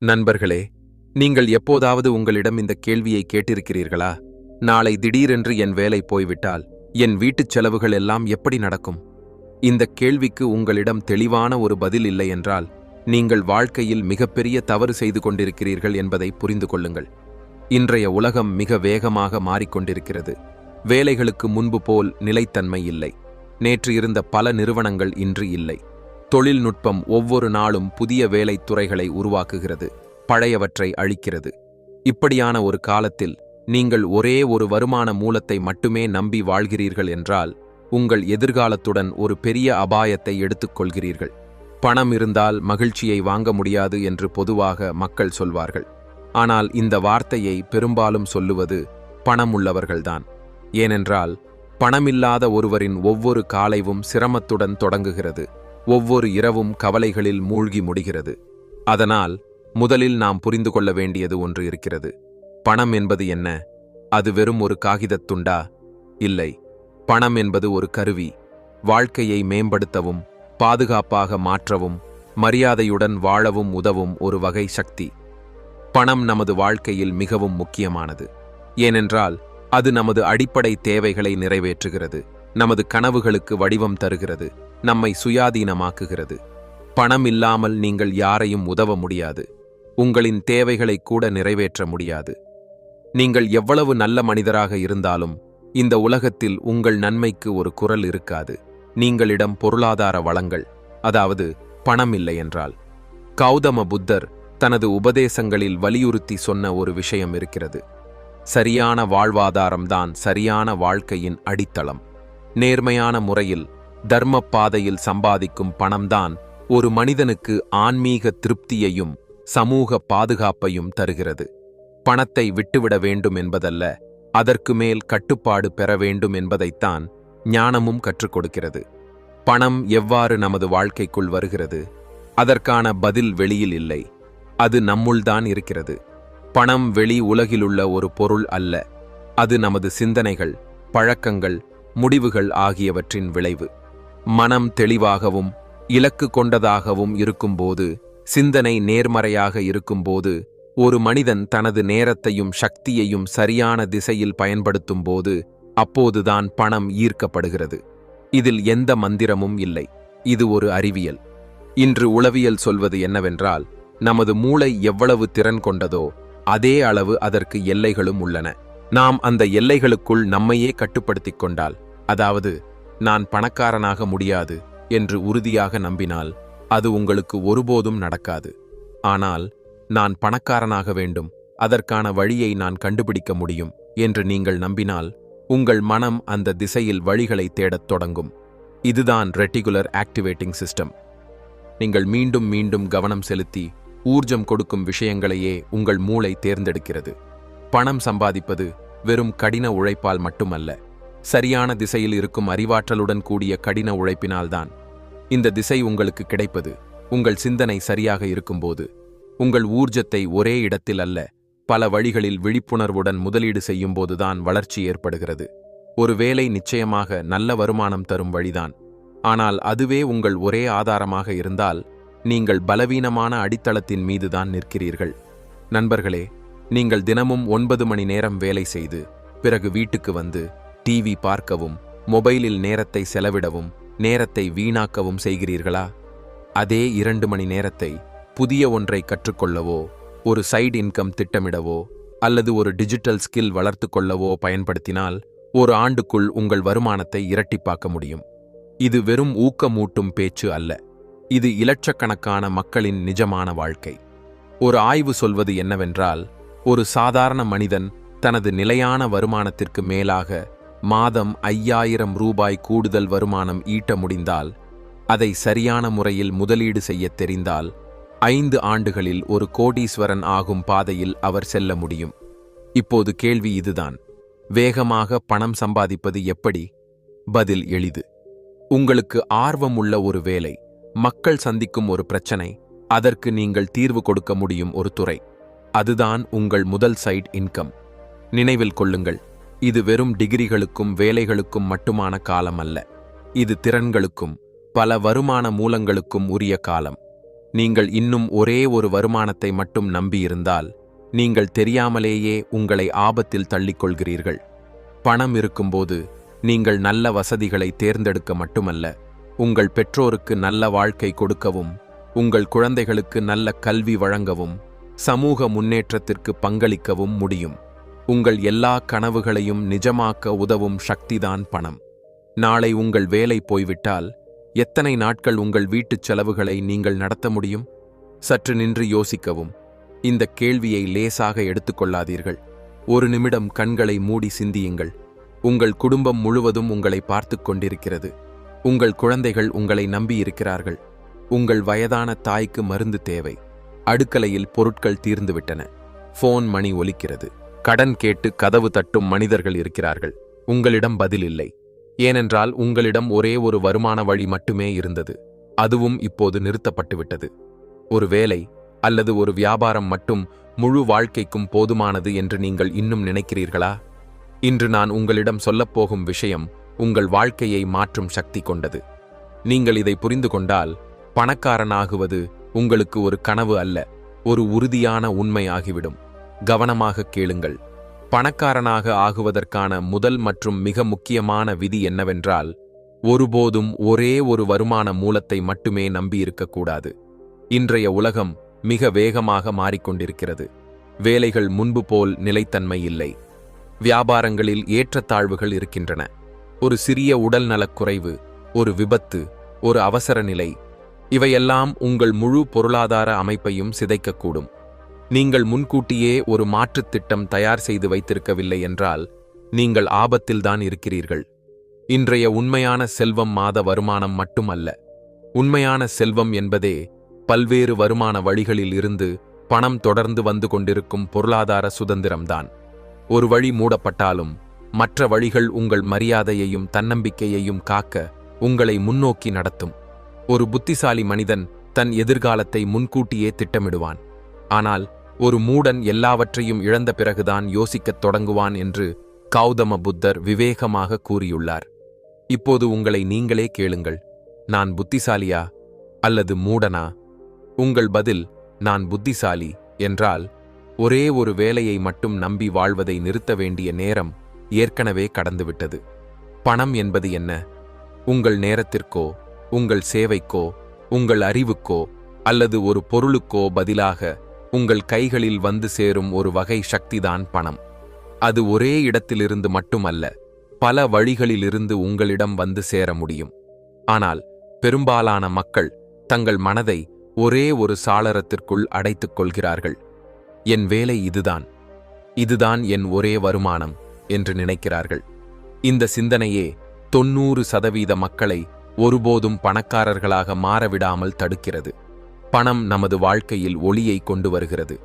நண்பர்களே, நீங்கள் எப்போதாவது உங்களிடம் இந்த கேள்வியை கேட்டிருக்கிறீர்களா? நாளை திடீரென்று என் வேலை போய்விட்டால் என் வீட்டுச் செலவுகள் எல்லாம் எப்படி நடக்கும்? இந்த கேள்விக்கு உங்களிடம் தெளிவான ஒரு பதில் இல்லை என்றால் நீங்கள் வாழ்க்கையில் மிகப்பெரிய தவறு செய்து கொண்டிருக்கிறீர்கள் என்பதை புரிந்து கொள்ளுங்கள். இன்றைய உலகம் மிக வேகமாக மாறிக்கொண்டிருக்கிறது. வேலைகளுக்கு முன்பு போல் நிலைத்தன்மை இல்லை. நேற்று இருந்த பல நிறுவனங்கள் இன்று இல்லை. தொழில்நுட்பம் ஒவ்வொரு நாளும் புதிய வேலைத் துறைகளை உருவாக்குகிறது, பழையவற்றை அழிக்கிறது. இப்படியான ஒரு காலத்தில் நீங்கள் ஒரே ஒரு வருமான மூலத்தை மட்டுமே நம்பி வாழ்கிறீர்கள் என்றால் உங்கள் எதிர்காலத்துடன் ஒரு பெரிய அபாயத்தை எடுத்துக்கொள்கிறீர்கள். பணம் இருந்தால் மகிழ்ச்சியை வாங்க முடியாது என்று பொதுவாக மக்கள் சொல்வார்கள். ஆனால் இந்த வார்த்தையை பெரும்பாலும் சொல்லுவது பணம் உள்ளவர்கள்தான். ஏனென்றால் பணமில்லாத ஒருவரின் ஒவ்வொரு காலையும் சிரமத்துடன் தொடங்குகிறது, ஒவ்வொரு இரவும் கவலைகளில் மூழ்கி முடிகிறது. அதனால் முதலில் நாம் புரிந்து கொள்ள வேண்டியது ஒன்று இருக்கிறது. பணம் என்பது என்ன? அது வெறும் ஒரு காகிதத் துண்டா? இல்லை. பணம் என்பது ஒரு கருவி. வாழ்க்கையை மேம்படுத்தவும், பாதுகாப்பாக மாற்றவும், மரியாதையுடன் வாழவும் உதவும் ஒரு வகை சக்தி. பணம் நமது வாழ்க்கையில் மிகவும் முக்கியமானது. ஏனென்றால் அது நமது அடிப்படை தேவைகளை நிறைவேற்றுகிறது, நமது கனவுகளுக்கு வடிவம் தருகிறது, நம்மை சுயாதீனமாக்குகிறது. பணம் இல்லாமல் நீங்கள் யாரையும் உதவ முடியாது, உங்களின் தேவைகளை கூட நிறைவேற்ற முடியாது. நீங்கள் எவ்வளவு நல்ல மனிதராக இருந்தாலும் இந்த உலகத்தில் உங்கள் நன்மைக்கு ஒரு குரல் இருக்காது. நீங்களிடம் பொருளாதார வளங்கள், அதாவது பணம் இல்லை என்றால். கௌதம புத்தர் தனது உபதேசங்களில் வலியுறுத்தி சொன்ன ஒரு விஷயம் இருக்கிறது. சரியான வாழ்வாதாரம்தான் சரியான வாழ்க்கையின் அடித்தளம். நேர்மையான முறையில் தர்ம பாதையில் சம்பாதிக்கும் பணம்தான் ஒரு மனிதனுக்கு ஆன்மீக திருப்தியையும் சமூக பாதுகாப்பையும் தருகிறது. பணத்தை விட்டுவிட வேண்டும் என்பதல்ல, அதற்கு மேல் கட்டுப்பாடு பெற வேண்டும் என்பதைத்தான் ஞானமும் கற்றுக் கொடுக்கிறது. பணம் எவ்வாறு நமது வாழ்க்கைக்குள் வருகிறது? அதற்கான பதில் வெளியில் இல்லை, அது நம்முள்தான் இருக்கிறது. பணம் வெளி உலகிலுள்ள ஒரு பொருள் அல்ல, அது நமது சிந்தனைகள், பழக்கங்கள், முடிவுகள் ஆகியவற்றின் விளைவு. மனம் தெளிவாகவும் இலக்கு கொண்டதாகவும் இருக்கும்போது, சிந்தனை நேர்மறையாக இருக்கும்போது, ஒரு மனிதன் தனது நேரத்தையும் சக்தியையும் சரியான திசையில் பயன்படுத்தும் போது அப்போதுதான் பணம் ஈர்க்கப்படுகிறது. இதில் எந்த மந்திரமும் இல்லை, இது ஒரு அறிவியல். இன்று உளவியல் சொல்வது என்னவென்றால், நமது மூளை எவ்வளவு திறன் கொண்டதோ அதே அளவு அதற்கு எல்லைகளும் உள்ளன. நாம் அந்த எல்லைகளுக்குள் நம்மையே கட்டுப்படுத்திக் கொண்டால், அதாவது நான் பணக்காரனாக முடியாது என்று உறுதியாக நம்பினால் அது உங்களுக்கு ஒருபோதும் நடக்காது. ஆனால் நான் பணக்காரனாக வேண்டும், அதற்கான வழியை நான் கண்டுபிடிக்க முடியும் என்று நீங்கள் நம்பினால் உங்கள் மனம் அந்த திசையில் வழிகளை தேடத் தொடங்கும். இதுதான் ரெட்டிகுலர் ஆக்டிவேட்டிங் சிஸ்டம். நீங்கள் மீண்டும் மீண்டும் கவனம் செலுத்தி ஊர்ஜம் கொடுக்கும் விஷயங்களையே உங்கள் மூளை தேர்ந்தெடுக்கிறது. பணம் சம்பாதிப்பது வெறும் கடின உழைப்பால் மட்டுமல்ல, சரியான திசையில் இருக்கும் அறிவாற்றலுடன் கூடிய கடின உழைப்பினால்தான். இந்த திசை உங்களுக்கு கிடைப்பது உங்கள் சிந்தனை சரியாக இருக்கும்போது. உங்கள் ஊர்ஜத்தை ஒரே இடத்தில் அல்ல, பல வழிகளில் விழிப்புணர்வுடன் முதலீடு செய்யும்போதுதான் வளர்ச்சி ஏற்படுகிறது. ஒரு வேலை நிச்சயமாக நல்ல வருமானம் தரும் வழிதான். ஆனால் அதுவே உங்கள் ஒரே ஆதாரமாக இருந்தால் நீங்கள் பலவீனமான அடித்தளத்தின் மீதுதான் நிற்கிறீர்கள். நண்பர்களே, நீங்கள் தினமும் 9 மணி நேரம் வேலை செய்து பிறகு வீட்டுக்கு வந்து டிவி பார்க்கவும், மொபைலில் நேரத்தை செலவிடவும், நேரத்தை வீணாக்கவும் செய்கிறீர்களா? அதே 2 மணி நேரத்தை புதிய ஒன்றை கற்றுக்கொள்ளவோ, ஒரு சைடு இன்கம் திட்டமிடவோ அல்லது ஒரு டிஜிட்டல் ஸ்கில் வளர்த்து கொள்ளவோ பயன்படுத்தினால் ஒரு ஆண்டுக்குள் உங்கள் வருமானத்தை இரட்டிப்பாக்க முடியும். இது வெறும் ஊக்கமூட்டும் பேச்சு அல்ல, இது இலட்சக்கணக்கான மக்களின் நிஜமான வாழ்க்கை. ஒரு ஆய்வு சொல்வது என்னவென்றால், ஒரு சாதாரண மனிதன் தனது நிலையான வருமானத்திற்கு மேலாக மாதம் 5000 ரூபாய் கூடுதல் வருமானம் ஈட்ட முடிந்தால், அதை சரியான முறையில் முதலீடு செய்யத் தெரிந்தால் 5 ஆண்டுகளில் ஒரு கோடீஸ்வரன் ஆகும் பாதையில் அவர் செல்ல முடியும். இப்போது கேள்வி இதுதான்: வேகமாக பணம் சம்பாதிப்பது எப்படி? பதில் எளிது. உங்களுக்கு ஆர்வமுள்ள ஒரு வேலை, மக்கள் சந்திக்கும் ஒரு பிரச்சனை, அதற்கு நீங்கள் தீர்வு கொடுக்க முடியும் ஒரு துறை, அதுதான் உங்கள் முதல் சைட் இன்கம். நினைவில் கொள்ளுங்கள், இது வெறும் டிகிரிகளுக்கும் வேலைகளுக்கும் மட்டுமான காலம் அல்ல, இது திறன்களுக்கும் பல வருமான மூலங்களுக்கும் உரிய காலம். நீங்கள் இன்னும் ஒரே ஒரு வருமானத்தை மட்டும் நம்பியிருந்தால் நீங்கள் தெரியாமலேயே உங்களை ஆபத்தில் தள்ளிக்கொள்கிறீர்கள். பணம் இருக்கும்போது நீங்கள் நல்ல வசதிகளை தேர்ந்தெடுக்க மட்டுமல்ல, உங்கள் பெற்றோருக்கு நல்ல வாழ்க்கை கொடுக்கவும், உங்கள் குழந்தைகளுக்கு நல்ல கல்வி வழங்கவும், சமூக முன்னேற்றத்திற்கு பங்களிக்கவும் முடியும். உங்கள் எல்லா கனவுகளையும் நிஜமாக்க உதவும் சக்திதான் பணம். நாளை உங்கள் வேலை போய்விட்டால் எத்தனை நாட்கள் உங்கள் வீட்டுச் செலவுகளை நீங்கள் நடத்த முடியும்? சற்று நின்று யோசிக்கவும். இந்த கேள்வியை லேசாக எடுத்துக்கொள்ளாதீர்கள். ஒரு நிமிடம் கண்களை மூடி சிந்தியுங்கள். உங்கள் குடும்பம் முழுவதும் உங்களை பார்த்துக் கொண்டிருக்கிறது. உங்கள் குழந்தைகள் உங்களை நம்பியிருக்கிறார்கள். உங்கள் வயதான தாய்க்கு மருந்து தேவை. அடுக்கலையில் பொருட்கள் தீர்ந்துவிட்டன. போன் மணி ஒலிக்கிறது. கடன் கேட்டு கதவு தட்டும் மனிதர்கள் இருக்கிறார்கள். உங்களிடம் பதில் இல்லை. ஏனென்றால் உங்களிடம் ஒரே ஒரு வருமான வழி மட்டுமே இருந்தது. அதுவும் இப்போது நிறுத்தப்பட்டுவிட்டது. ஒரு வேலை அல்லது ஒரு வியாபாரம் மட்டும் முழு வாழ்க்கைக்கும் போதுமானது என்று நீங்கள் இன்னும் நினைக்கிறீர்களா? இன்று நான் உங்களிடம் சொல்லப்போகும் விஷயம் உங்கள் வாழ்க்கையை மாற்றும் சக்தி கொண்டது. நீங்கள் இதை புரிந்து கொண்டால் பணக்காரனாகுவது உங்களுக்கு ஒரு கனவு அல்ல, ஒரு உறுதியான உண்மை ஆகிவிடும். கவனமாக கேளுங்கள். பணக்காரனாக ஆகுவதற்கான முதல் மற்றும் மிக முக்கியமான விதி என்னவென்றால், ஒருபோதும் ஒரே ஒரு வருமான மூலத்தை மட்டுமே நம்பியிருக்கக்கூடாது. இன்றைய உலகம் மிக வேகமாக மாறிக்கொண்டிருக்கிறது. வேலைகள் முன்பு போல் நிலைத்தன்மை இல்லை. வியாபாரங்களில் ஏற்றத்தாழ்வுகள் இருக்கின்றன. ஒரு சிறிய உடல் நலக்குறைவு, ஒரு விபத்து, ஒரு அவசர நிலை, இவையெல்லாம் உங்கள் முழு பொருளாதார அமைப்பையும் சிதைக்கக்கூடும். நீங்கள் முன்கூட்டியே ஒரு மாற்றுத் திட்டம் தயார் செய்து வைத்திருக்கவில்லை என்றால் நீங்கள் ஆபத்தில்தான் இருக்கிறீர்கள். இன்றைய உண்மையான செல்வம் மாத வருமானம் மட்டுமல்ல. உண்மையான செல்வம் என்பதே பல்வேறு வருமான வழிகளில் இருந்து பணம் தொடர்ந்து வந்து கொண்டிருக்கும் பொருளாதார சுதந்திரம்தான். ஒரு வழி மூடப்பட்டாலும் மற்ற வழிகள் உங்கள் மரியாதையையும் தன்னம்பிக்கையையும் காக்க உங்களை முன்னோக்கி நடத்தும். ஒரு புத்திசாலி மனிதன் தன் எதிர்காலத்தை முன்கூட்டியே திட்டமிடுவான். ஆனால் ஒரு மூடன் எல்லாவற்றையும் இழந்த பிறகுதான் யோசிக்கத் தொடங்குவான் என்று கௌதம புத்தர் விவேகமாக கூறியுள்ளார். இப்போது உங்களை நீங்களே கேளுங்கள். நான் புத்திசாலியா அல்லது மூடனா? உங்கள் பதில் நான் புத்திசாலி என்றால் ஒரே ஒரு வேலையை மட்டும் நம்பி வாழ்வதை நிறுத்த வேண்டிய நேரம் ஏற்கனவே கடந்துவிட்டது. பணம் என்பது என்ன? உங்கள் நேரத்திற்கோ, உங்கள் சேவைக்கோ, உங்கள் அறிவுக்கோ அல்லது ஒரு பொருளுக்கோ பதிலாக உங்கள் கைகளில் வந்து சேரும் ஒரு வகை சக்திதான் பணம். அது ஒரே இடத்திலிருந்து மட்டுமல்ல, பல வழிகளிலிருந்து உங்களிடம் வந்து சேர முடியும். ஆனால் பெரும்பாலான மக்கள் தங்கள் மனதை ஒரே ஒரு சாளரத்திற்குள் அடைத்துக் கொள்கிறார்கள். என் வேலை இதுதான் என் ஒரே வருமானம் என்று நினைக்கிறார்கள். இந்த சிந்தனையே 90% மக்களை ஒருபோதும் பணக்காரர்களாக மாறவிடாமல் தடுக்கிறது. பணம் நமது வாழ்க்கையில் ஒளியை கொண்டு வருகிறது.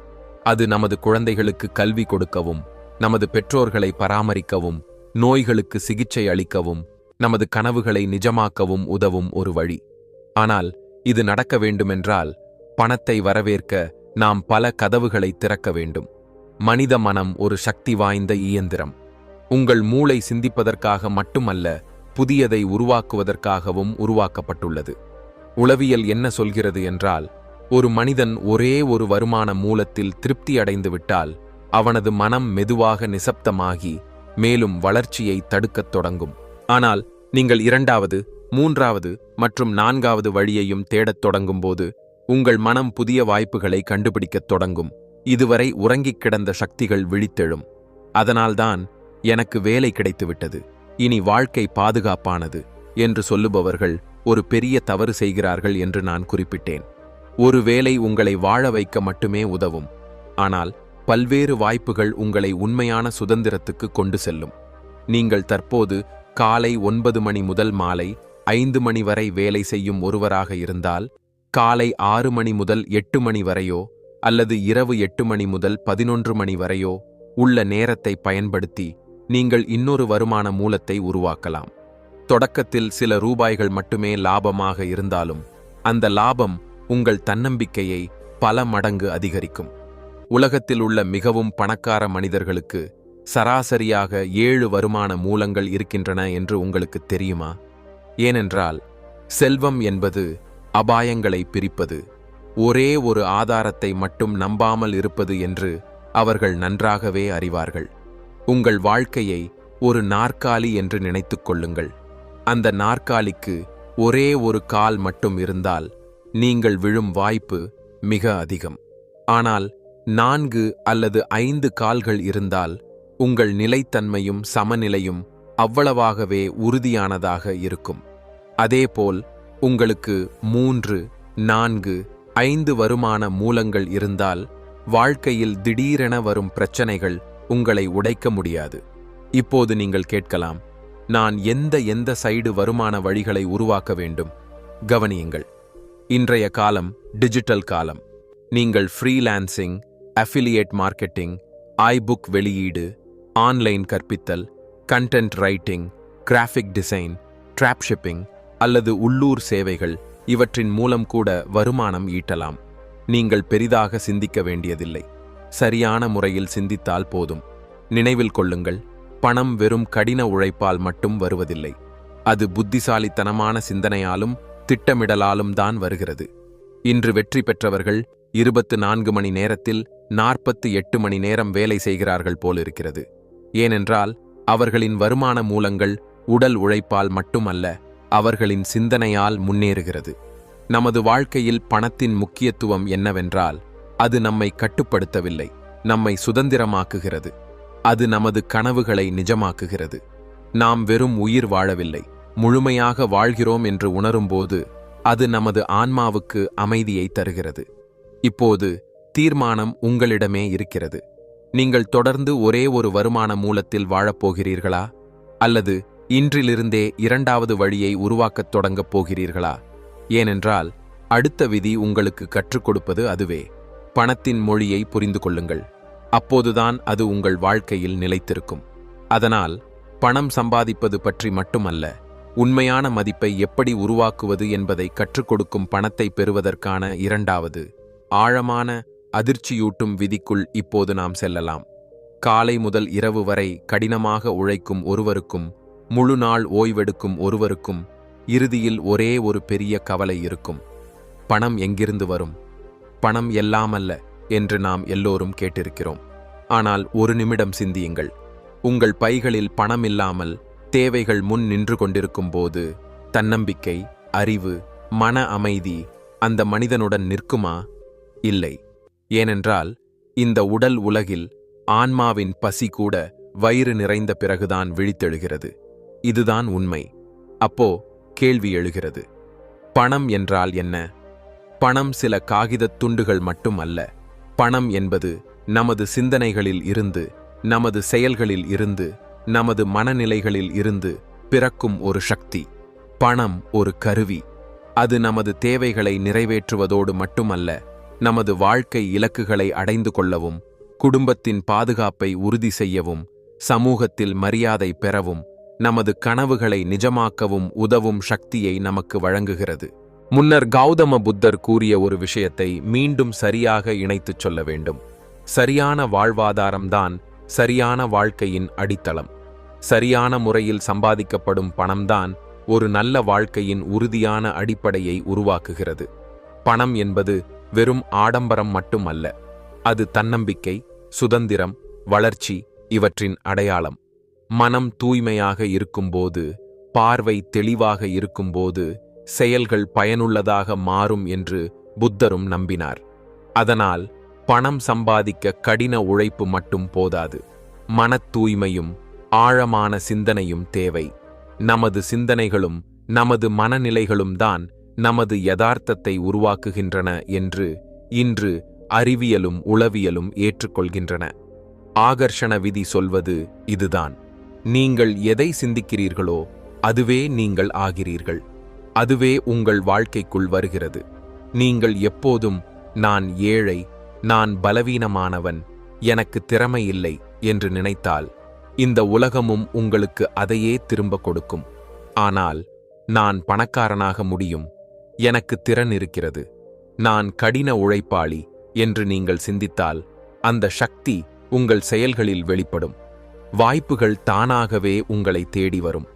அது நமது குழந்தைகளுக்கு கல்வி கொடுக்கவும், நமது பெற்றோர்களை பராமரிக்கவும், நோய்களுக்கு சிகிச்சை அளிக்கவும், நமது கனவுகளை நிஜமாக்கவும் உதவும் ஒரு வழி. ஆனால் இது நடக்க வேண்டுமென்றால் பணத்தை வரவேற்க நாம் பல கதவுகளை திறக்க வேண்டும். மனித மனம் ஒரு சக்தி வாய்ந்த இயந்திரம். உங்கள் மூளை சிந்திப்பதற்காக மட்டுமல்ல, புதியதை உருவாக்குவதற்காகவும் உருவாக்கப்பட்டுள்ளது. உளவியல் என்ன சொல்கிறது என்றால், ஒரு மனிதன் ஒரே ஒரு வருமான மூலத்தில் திருப்தி அடைந்து விட்டால் அவனது மனம் மெதுவாக நிசப்தமாகி மேலும் வளர்ச்சியை தடுக்கத் தொடங்கும். ஆனால் நீங்கள் 2வது, 3வது மற்றும் 4வது வழியையும் தேடத் தொடங்கும்போது உங்கள் மனம் புதிய வாய்ப்புகளை கண்டுபிடிக்கத் தொடங்கும். இதுவரை உறங்கிக் கிடந்த சக்திகள் விழித்தெழும். அதனால்தான் எனக்கு வேலை கிடைத்துவிட்டது, இனி வாழ்க்கை பாதுகாப்பானது என்று சொல்லுபவர்கள் ஒரு பெரிய தவறு செய்கிறார்கள் என்று நான் குறிப்பிட்டேன். ஒரு வேலை உங்களை வாழ வைக்க மட்டுமே உதவும். ஆனால் பல்வேறு வாய்ப்புகள் உங்களை உண்மையான சுதந்திரத்துக்கு கொண்டு செல்லும். நீங்கள் தற்போது காலை 9 மணி முதல் மாலை 5 மணி வரை வேலை செய்யும் ஒருவராக இருந்தால், காலை 6 மணி முதல் 8 மணி வரையோ அல்லது இரவு 8 மணி முதல் 11 மணி வரையோ உள்ள நேரத்தை பயன்படுத்தி நீங்கள் இன்னொரு வருமான மூலத்தை உருவாக்கலாம். தொடக்கத்தில் சில ரூபாய்கள் மட்டுமே லாபமாக இருந்தாலும் அந்த லாபம் உங்கள் தன்னம்பிக்கையை பல மடங்கு அதிகரிக்கும். உலகத்தில் உள்ள மிகவும் பணக்கார மனிதர்களுக்கு சராசரியாக 7 வருமான மூலங்கள் இருக்கின்றன என்று உங்களுக்கு தெரியுமா? ஏனென்றால் செல்வம் என்பது அபாயங்களை பிரிப்பது, ஒரே ஒரு ஆதாரத்தை மட்டும் நம்பாமல் இருப்பது என்று அவர்கள் நன்றாகவே அறிவார்கள். உங்கள் வாழ்க்கையை ஒரு நாற்காலி என்று நினைத்துக் கொள்ளுங்கள். அந்த நாற்காலிக்கு ஒரே ஒரு கால் மட்டும் இருந்தால் நீங்கள் விழும் வாய்ப்பு மிக அதிகம். ஆனால் 4 அல்லது 5 கால்கள் இருந்தால் உங்கள் நிலைத்தன்மையும் சமநிலையும் அவ்வளவாகவே உறுதியானதாக இருக்கும். அதேபோல் உங்களுக்கு 3, 4, 5 வருமான மூலங்கள் இருந்தால் வாழ்க்கையில் திடீரென வரும் பிரச்சனைகள் உங்களை உடைக்க முடியாது. இப்போது நீங்கள் கேட்கலாம், நான் எந்த சைடு வருமான வழிகளை உருவாக்க வேண்டும்? கவனியுங்கள். இன்றைய காலம் டிஜிட்டல் காலம். நீங்கள் ஃப்ரீலான்சிங், அஃபிலியேட் மார்க்கெட்டிங், ஐபுக் வெளியீடு, ஆன்லைன் கற்பித்தல், content writing, graphic design, drop shipping அல்லது உள்ளூர் சேவைகள் இவற்றின் மூலம் கூட வருமானம் ஈட்டலாம். நீங்கள் பெரிதாக சிந்திக்க வேண்டியதில்லை. சரியான முறையில் சிந்தித்தால் போதும். நினைவில் கொள்ளுங்கள், பணம் வெறும் கடின உழைப்பால் மட்டும் வருவதில்லை. அது புத்திசாலித்தனமான சிந்தனையாலும் திட்டமிடலாலும் தான் வருகிறது. இன்று வெற்றி பெற்றவர்கள் 24 மணி நேரத்தில் 48 மணி நேரம் வேலை செய்கிறார்கள் போலிருக்கிறது. ஏனென்றால் அவர்களின் வருமான மூலங்கள் உடல் உழைப்பால் மட்டுமல்ல, அவர்களின் சிந்தனையால் முன்னேறுகிறது. நமது வாழ்க்கையில் பணத்தின் முக்கியத்துவம் என்னவென்றால், அது நம்மை கட்டுப்படுத்தவில்லை, நம்மை சுதந்திரமாக்குகிறது. அது நமது கனவுகளை நிஜமாக்குகிறது. நாம் வெறும் உயிர் வாழவில்லை, முழுமையாக வாழ்கிறோம் என்று உணரும்போது அது நமது ஆன்மாவுக்கு அமைதியை தருகிறது. இப்போது தீர்மானம் உங்களிடமே இருக்கிறது. நீங்கள் தொடர்ந்து ஒரே ஒரு வருமான மூலத்தில் வாழப்போகிறீர்களா? அல்லது இன்றிலிருந்தே 2வது வழியை உருவாக்கத் தொடங்கப் போகிறீர்களா? ஏனென்றால் அடுத்த விதி உங்களுக்கு கற்றுக் கொடுப்பது அதுவே. பணத்தின் மொழியை புரிந்து கொள்ளுங்கள். அப்போதுதான் அது உங்கள் வாழ்க்கையில் நிலைத்திருக்கும். அதனால் பணம் சம்பாதிப்பது பற்றி மட்டுமல்ல, உண்மையான மதிப்பை எப்படி உருவாக்குவது என்பதை கற்றுக் கொடுக்கும் பணத்தை பெறுவதற்கான 2வது ஆழமான அதிர்ச்சியூட்டும் விதிக்குள் இப்போது நாம் செல்லலாம். காலை முதல் இரவு வரை கடினமாக உழைக்கும் ஒருவருக்கும் முழு நாள் ஓய்வெடுக்கும் ஒருவருக்கும் இறுதியில் ஒரே ஒரு பெரிய கவலை இருக்கும். பணம் எங்கிருந்து வரும்? பணம் எல்லாமல்ல என்று நாம் எல்லோரும் கேட்டிருக்கிறோம். ஆனால் ஒரு நிமிடம் சிந்தியுங்கள். உங்கள் பைகளில் பணம் இல்லாமல் தேவைகள் முன் நின்று கொண்டிருக்கும் போது தன்னம்பிக்கை, அறிவு, மன அமைதி அந்த மனிதனுடன் நிற்குமா? இல்லை. ஏனென்றால் இந்த உடல் உலகில் ஆன்மாவின் பசி கூட வயிறு நிறைந்த பிறகுதான் விழித்தெழுகிறது. இதுதான் உண்மை. அப்போ கேள்வி எழுகிறது, பணம் என்றால் என்ன? பணம் சில காகிதத் துண்டுகள் மட்டும் அல்ல. பணம் என்பது நமது சிந்தனைகளில் இருந்து, நமது செயல்களில் இருந்து, நமது மனநிலைகளில் இருந்து பிறக்கும் ஒரு சக்தி. பணம் ஒரு கருவி. அது நமது தேவைகளை நிறைவேற்றுவதோடு மட்டுமல்ல, நமது வாழ்க்கை இலக்குகளை அடைந்து கொள்ளவும், குடும்பத்தின் பாதுகாப்பை உறுதி செய்யவும், சமூகத்தில் மரியாதை பெறவும், நமது கனவுகளை நிஜமாக்கவும் உதவும் சக்தியை நமக்கு வழங்குகிறது. முன்னர் கௌதம புத்தர் கூறிய ஒரு விஷயத்தை மீண்டும் சரியாக இணைத்துச் சொல்ல வேண்டும். சரியான வாழ்வாதாரம்தான் சரியான வாழ்க்கையின் அடித்தளம். சரியான முறையில் சம்பாதிக்கப்படும் பணம்தான் ஒரு நல்ல வாழ்க்கையின் உறுதியான அடிப்படையை உருவாக்குகிறது. பணம் என்பது வெறும் ஆடம்பரம் மட்டும் அல்ல. அது தன்னம்பிக்கை, சுதந்திரம், வளர்ச்சி இவற்றின் அடையாளம். மனம் தூய்மையாக இருக்கும்போது, பார்வை தெளிவாக இருக்கும்போது செயல்கள் பயனுள்ளதாக மாறும் என்று புத்தரும் நம்பினார். அதனால் பணம் சம்பாதிக்க கடின உழைப்பு மட்டும் போதாது, மனத் தூய்மையும் ஆழமான சிந்தனையும் தேவை. நமது சிந்தனைகளும் நமது மனநிலைகளும் தான் நமது யதார்த்தத்தை உருவாக்குகின்றன என்று இன்று அறிவியலும் உளவியலும் ஏற்றுக்கொள்கின்றன. ஆகர்ஷண விதி சொல்வது இதுதான். நீங்கள் எதை சிந்திக்கிறீர்களோ அதுவே நீங்கள் ஆகிறீர்கள். அதுவே உங்கள் வாழ்க்கைக்குள் வருகிறது. நீங்கள் எப்போதும் நான் ஏழை, நான் பலவீனமானவன், எனக்கு திறமை இல்லை என்று நினைத்தால் இந்த உலகமும் உங்களுக்கு அதையே திரும்ப கொடுக்கும். ஆனால் நான் பணக்காரனாக முடியும், எனக்கு திறன் இருக்கிறது, நான் கடின உழைப்பாளி என்று நீங்கள் சிந்தித்தால் அந்த சக்தி உங்கள் செயல்களில் வெளிப்படும். வாய்ப்புகள் தானாகவே உங்களை தேடி வரும்.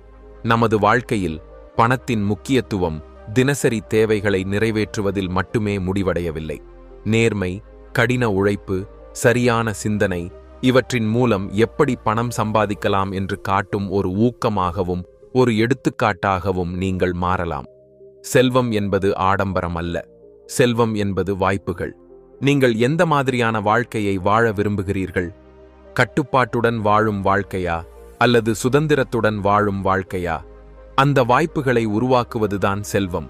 நமது வாழ்க்கையில் பணத்தின் முக்கியத்துவம் தினசரி தேவைகளை நிறைவேற்றுவதில் மட்டுமே முடிவடையவில்லை. நேர்மை, கடின உழைப்பு, சரியான சிந்தனை இவற்றின் மூலம் எப்படி பணம் சம்பாதிக்கலாம் என்று காட்டும் ஒரு ஊக்கமாகவும் ஒரு எடுத்துக்காட்டாகவும் நீங்கள் மாறலாம். செல்வம் என்பது ஆடம்பரம் அல்ல. செல்வம் என்பது வாய்ப்புகள். நீங்கள் எந்த மாதிரியான வாழ்க்கையை வாழ விரும்புகிறீர்கள்? கட்டுப்பாட்டுடன் வாழும் வாழ்க்கையா அல்லது சுதந்திரத்துடன் வாழும் வாழ்க்கையா? அந்த வாய்ப்புகளை உருவாக்குவதுதான் செல்வம்.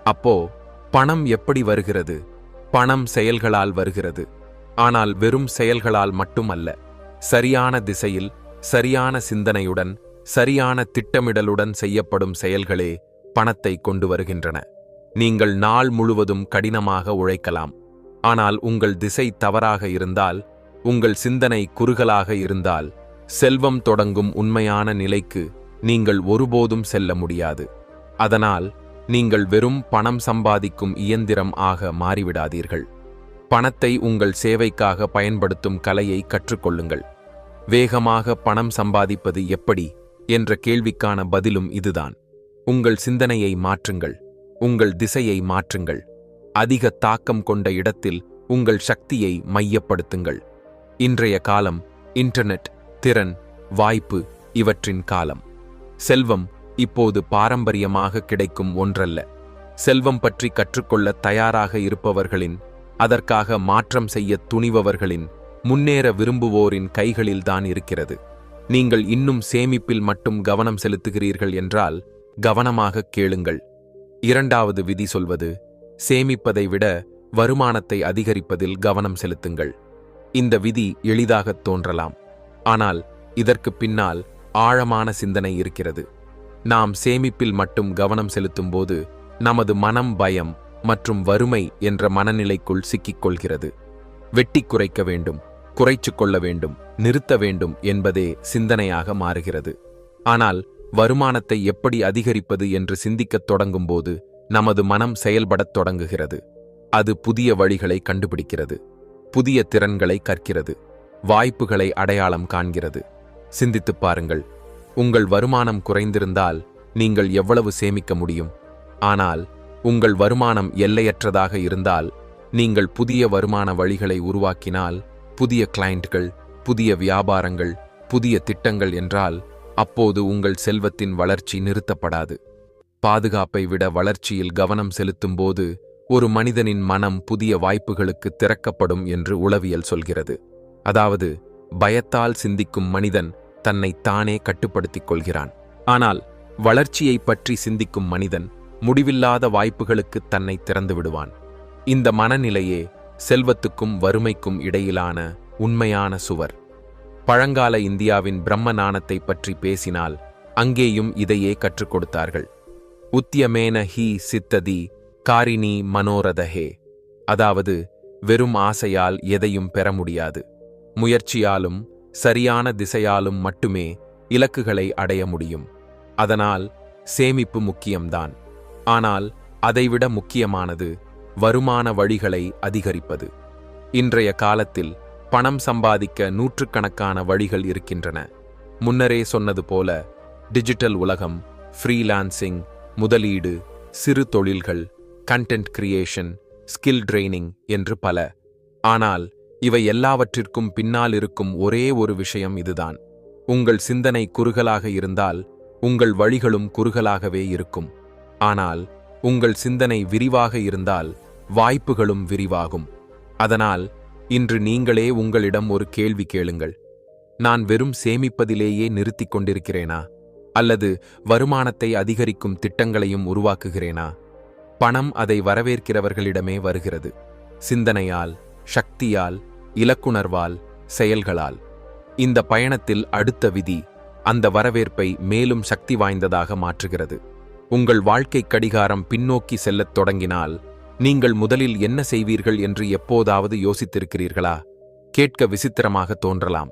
அப்போ பணம் எப்படி வருகிறது? பணம் செயல்களால் வருகிறது. ஆனால் வெறும் செயல்களால் மட்டுமல்ல. சரியான திசையில், சரியான சிந்தனையுடன், சரியான திட்டமிடலுடன் செய்யப்படும் செயல்களே பணத்தை கொண்டு வருகின்றன. நீங்கள் நாள் முழுவதும் கடினமாக உழைக்கலாம். ஆனால் உங்கள் திசை தவறாக இருந்தால், உங்கள் சிந்தனை குறுகலாக இருந்தால், செல்வம் தொடங்கும் உண்மையான நிலைக்கு நீங்கள் ஒருபோதும் செல்ல முடியாது. அதனால் நீங்கள் வெறும் பணம் சம்பாதிக்கும் இயந்திரம் ஆக மாறிவிடாதீர்கள். பணத்தை உங்கள் சேவைக்காக பயன்படுத்தும் கலையை கற்றுக்கொள்ளுங்கள். வேகமாக பணம் சம்பாதிப்பது எப்படி என்ற கேள்விக்கான பதிலும் இதுதான். உங்கள் சிந்தனையை மாற்றுங்கள். உங்கள் திசையை மாற்றுங்கள். அதிக தாக்கம் கொண்ட இடத்தில் உங்கள் சக்தியை மையப்படுத்துங்கள். இன்றைய காலம் இன்டர்நெட், திறன், வாய்ப்பு இவற்றின் காலம். செல்வம் இப்போது பாரம்பரியமாக கிடைக்கும் ஒன்றல்ல. செல்வம் பற்றி கற்றுக்கொள்ள தயாராக இருப்பவர்களின், அதற்காக மாற்றம் செய்ய துணிபவர்களின், முன்னேற விரும்புவோரின் கைகளில்தான் இருக்கிறது. நீங்கள் இன்னும் சேமிப்பில் மட்டும் கவனம் செலுத்துகிறீர்கள் என்றால் கவனமாக கேளுங்கள். இரண்டாவது விதி சொல்வது, சேமிப்பதை விட வருமானத்தை அதிகரிப்பதில் கவனம் செலுத்துங்கள். இந்த விதி எளிதாகத் தோன்றலாம். ஆனால் இதற்கு பின்னால் ஆழமான சிந்தனை இருக்கிறது. நாம் சேமிப்பில் மட்டும் கவனம் செலுத்தும்போது நமது மனம் பயம் மற்றும் வறுமை என்ற மனநிலைக்குள் சிக்கிக்கொள்கிறது. வெட்டி குறைக்க வேண்டும், குறைச்சு கொள்ள வேண்டும், நிறுத்த வேண்டும் என்பதே சிந்தனையாக மாறுகிறது. ஆனால் வருமானத்தை எப்படி அதிகரிப்பது என்று சிந்திக்கத் தொடங்கும்போது நமது மனம் செயல்படத் தொடங்குகிறது. அது புதிய வழிகளை கண்டுபிடிக்கிறது, புதிய திறன்களை கற்கிறது, வாய்ப்புகளை அடையாளம் காண்கிறது. சிந்தித்துப் பாருங்கள். உங்கள் வருமானம் குறைந்திருந்தால் நீங்கள் எவ்வளவு சேமிக்க முடியும்? ஆனால் உங்கள் வருமானம் எல்லையற்றதாக இருந்தால், நீங்கள் புதிய வருமான வழிகளை உருவாக்கினால், புதிய கிளையண்ட்கள், புதிய வியாபாரங்கள், புதிய திட்டங்கள் என்றால், அப்போது உங்கள் செல்வத்தின் வளர்ச்சி நிறுத்தப்படாது. பாதுகாப்பை விட வளர்ச்சியில் கவனம் செலுத்தும்போது ஒரு மனிதனின் மனம் புதிய வாய்ப்புகளுக்கு திறக்கப்படும் என்று உளவியல் சொல்கிறது. அதாவது, பயத்தால் சிந்திக்கும் மனிதன் தன்னை தானே கட்டுப்படுத்திக் கொள்கிறான். ஆனால் வளர்ச்சியை பற்றி சிந்திக்கும் மனிதன் முடிவில்லாத வாய்ப்புகளுக்கு தன்னை திறந்து விடுவான். இந்த மனநிலையே செல்வத்துக்கும் வறுமைக்கும் இடையிலான உண்மையான சுவர். பழங்கால இந்தியாவின் பிரம்ம ஞானத்தை பற்றி பேசினால் அங்கேயும் இதையே கற்றுக் கொடுத்தார்கள். உத்தியமேன ஹி சித்ததி காரிணி மனோரதஹே. அதாவது, வெறும் ஆசையால் எதையும் பெற முடியாது. முயற்சியாலும் சரியான திசையாலும் மட்டுமே இலக்குகளை அடைய முடியும். அதனால் சேமிப்பு முக்கியம்தான். ஆனால் அதைவிட முக்கியமானது வருமான வழிகளை அதிகரிப்பது. இன்றைய காலத்தில் பணம் சம்பாதிக்க நூற்றுக்கணக்கான வழிகள் இருக்கின்றன. முன்னரே சொன்னது போல டிஜிட்டல் உலகம், ஃப்ரீலான்சிங், முதலீடு, சிறு தொழில்கள், கண்டென்ட் கிரியேஷன், ஸ்கில் ட்ரெய்னிங் என்று பல. ஆனால் இவை எல்லாவற்றிற்கும் பின்னால் இருக்கும் ஒரே ஒரு விஷயம் இதுதான். உங்கள் சிந்தனை குறுகலாக இருந்தால் உங்கள் வழிகளும் குறுகலாகவே இருக்கும். ஆனால் உங்கள் சிந்தனை விரிவாக இருந்தால் வாய்ப்புகளும் விரிவாகும். அதனால் இன்று நீங்களே உங்களிடம் ஒரு கேள்வி கேளுங்கள். நான் வெறும் சேமிப்பதிலேயே நிறுத்திக் கொண்டிருக்கிறேனா? அல்லது வருமானத்தை அதிகரிக்கும் திட்டங்களையும் உருவாக்குகிறேனா? பணம் அதை வரவேற்கிறவர்களிடமே வருகிறது. சிந்தனையால், சக்தியால், இலக்குணர்வால், செயல்களால். இந்த பயணத்தில் அடுத்த விதி அந்த வரவேற்பை மேலும் சக்தி வாய்ந்ததாக மாற்றுகிறது. உங்கள் வாழ்க்கை கடிகாரம் பின்னோக்கி செல்லத் தொடங்கினால் நீங்கள் முதலில் என்ன செய்வீர்கள் என்று எப்போதாவது யோசித்திருக்கிறீர்களா? கேட்க விசித்திரமாக தோன்றலாம்.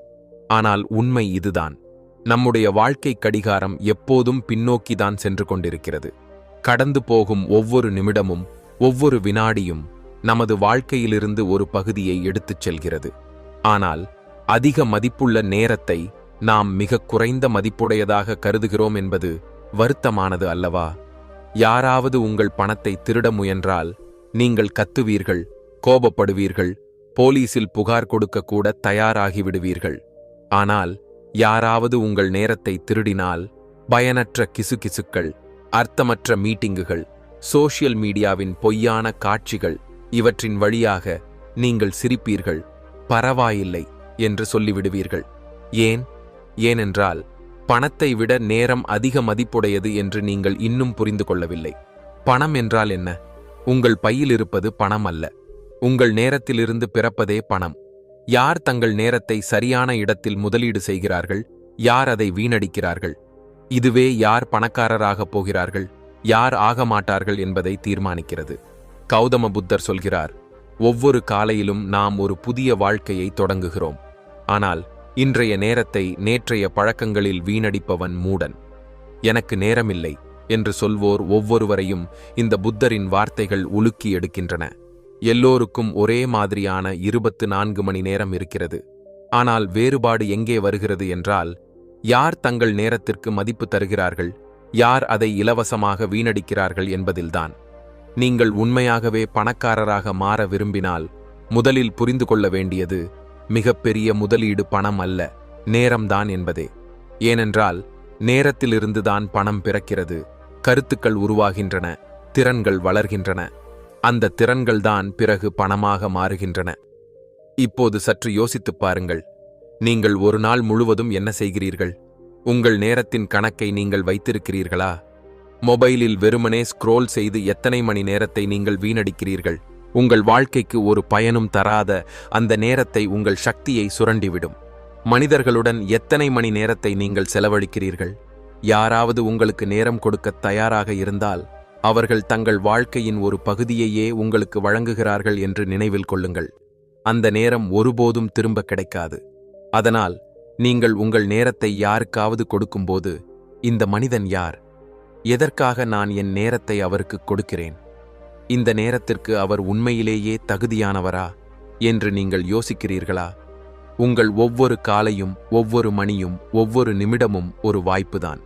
ஆனால் உண்மை இதுதான். நம்முடைய வாழ்க்கை கடிகாரம் எப்போதும் பின்னோக்கிதான் சென்று கொண்டிருக்கிறது. கடந்து போகும் ஒவ்வொரு நிமிடமும், ஒவ்வொரு வினாடியும் நமது வாழ்க்கையிலிருந்து ஒரு பகுதியை எடுத்துச் செல்கிறது. ஆனால் அதிக மதிப்புள்ள நேரத்தை நாம் மிக குறைந்த மதிப்புடையதாக கருதுகிறோம் என்பது வருத்தமானது அல்லவா? யாராவது உங்கள் பணத்தை திருட முயன்றால் நீங்கள் கத்துவீர்கள், கோபப்படுவீர்கள், போலீசில் புகார் கொடுக்க கூட தயாராகிவிடுவீர்கள். ஆனால் யாராவது உங்கள் நேரத்தை திருடினால் பயனற்ற கிசுகிசுக்கள், அர்த்தமற்ற மீட்டிங்குகள், சோஷியல் மீடியாவின் பொய்யான காட்சிகள் இவற்றின் வழியாக நீங்கள் சிரிப்பீர்கள், பரவாயில்லை என்று சொல்லிவிடுவீர்கள். ஏனென்றால் பணத்தை விட நேரம் அதிக மதிப்புடையது என்று நீங்கள் இன்னும் புரிந்து கொள்ளவில்லை. பணம் என்றால் என்ன? உங்கள் பையில் இருப்பது பணம் அல்ல, உங்கள் நேரத்திலிருந்து பிறப்பதே பணம். யார் தங்கள் நேரத்தை சரியான இடத்தில் முதலீடு செய்கிறார்கள், யார் அதை வீணடிக்கிறார்கள், இதுவே யார் பணக்காரராகப் போகிறார்கள், யார் ஆக மாட்டார்கள் என்பதை தீர்மானிக்கிறது. கௌதம புத்தர் சொல்கிறார், ஒவ்வொரு காலையிலும் நாம் ஒரு புதிய வாழ்க்கையை தொடங்குகிறோம். ஆனால் இன்றைய நேரத்தை நேற்றைய பழக்கங்களில் வீணடிப்பவன் மூடன். எனக்கு நேரமில்லை என்று சொல்வோர் ஒவ்வொருவரையும் இந்த புத்தரின் வார்த்தைகள் உலுக்கி எடுக்கின்றன. எல்லோருக்கும் ஒரே மாதிரியான 24 மணி நேரம் இருக்கிறது. ஆனால் வேறுபாடு எங்கே வருகிறது என்றால், யார் தங்கள் நேரத்திற்கு மதிப்பு தருகிறார்கள், யார் அதை இலவசமாக வீணடிக்கிறார்கள் என்பதில்தான். நீங்கள் உண்மையாகவே பணக்காரராக மாற விரும்பினால் முதலில் புரிந்து கொள்ள வேண்டியது மிகப்பெரிய முதலீடு பணம் அல்ல, நேரம்தான் என்பதே. ஏனென்றால் நேரத்திலிருந்துதான் பணம் பிறக்கிறது, கருத்துக்கள் உருவாகின்றன, திறன்கள் வளர்கின்றன. அந்த திறன்கள்தான் பிறகு பணமாக மாறுகின்றன. இப்போது சற்று யோசித்துப் பாருங்கள். நீங்கள் ஒரு நாள் முழுவதும் என்ன செய்கிறீர்கள்? உங்கள் நேரத்தின் கணக்கை நீங்கள் வைத்திருக்கிறீர்களா? மொபைலில் வெறுமனே ஸ்க்ரோல் செய்து எத்தனை மணி நேரத்தை நீங்கள் வீணடிக்கிறீர்கள்? உங்கள் வாழ்க்கைக்கு ஒரு பயனும் தராத அந்த நேரத்தை உங்கள் சக்தியை சுரண்டிவிடும். மனிதர்களுடன் எத்தனை மணி நேரத்தை நீங்கள் செலவழிக்கிறீர்கள்? யாராவது உங்களுக்கு நேரம் கொடுக்க தயாராக இருந்தால் அவர்கள் தங்கள் வாழ்க்கையின் ஒரு பகுதியையே உங்களுக்கு வழங்குகிறார்கள் என்று நினைவில் கொள்ளுங்கள். அந்த நேரம் ஒருபோதும் திரும்ப கிடைக்காது. அதனால் நீங்கள் உங்கள் நேரத்தை யாருக்காவது கொடுக்கும்போது, இந்த மனிதன் யார்? எதற்காக நான் என் நேரத்தை அவருக்கு கொடுக்கிறேன்? இந்த நேரத்திற்கு அவர் உண்மையிலேயே தகுதியானவரா என்று நீங்கள் யோசிக்கிறீர்களா? உங்கள் ஒவ்வொரு காலையும், ஒவ்வொரு மணியும், ஒவ்வொரு நிமிடமும் ஒரு வாய்ப்புதான்.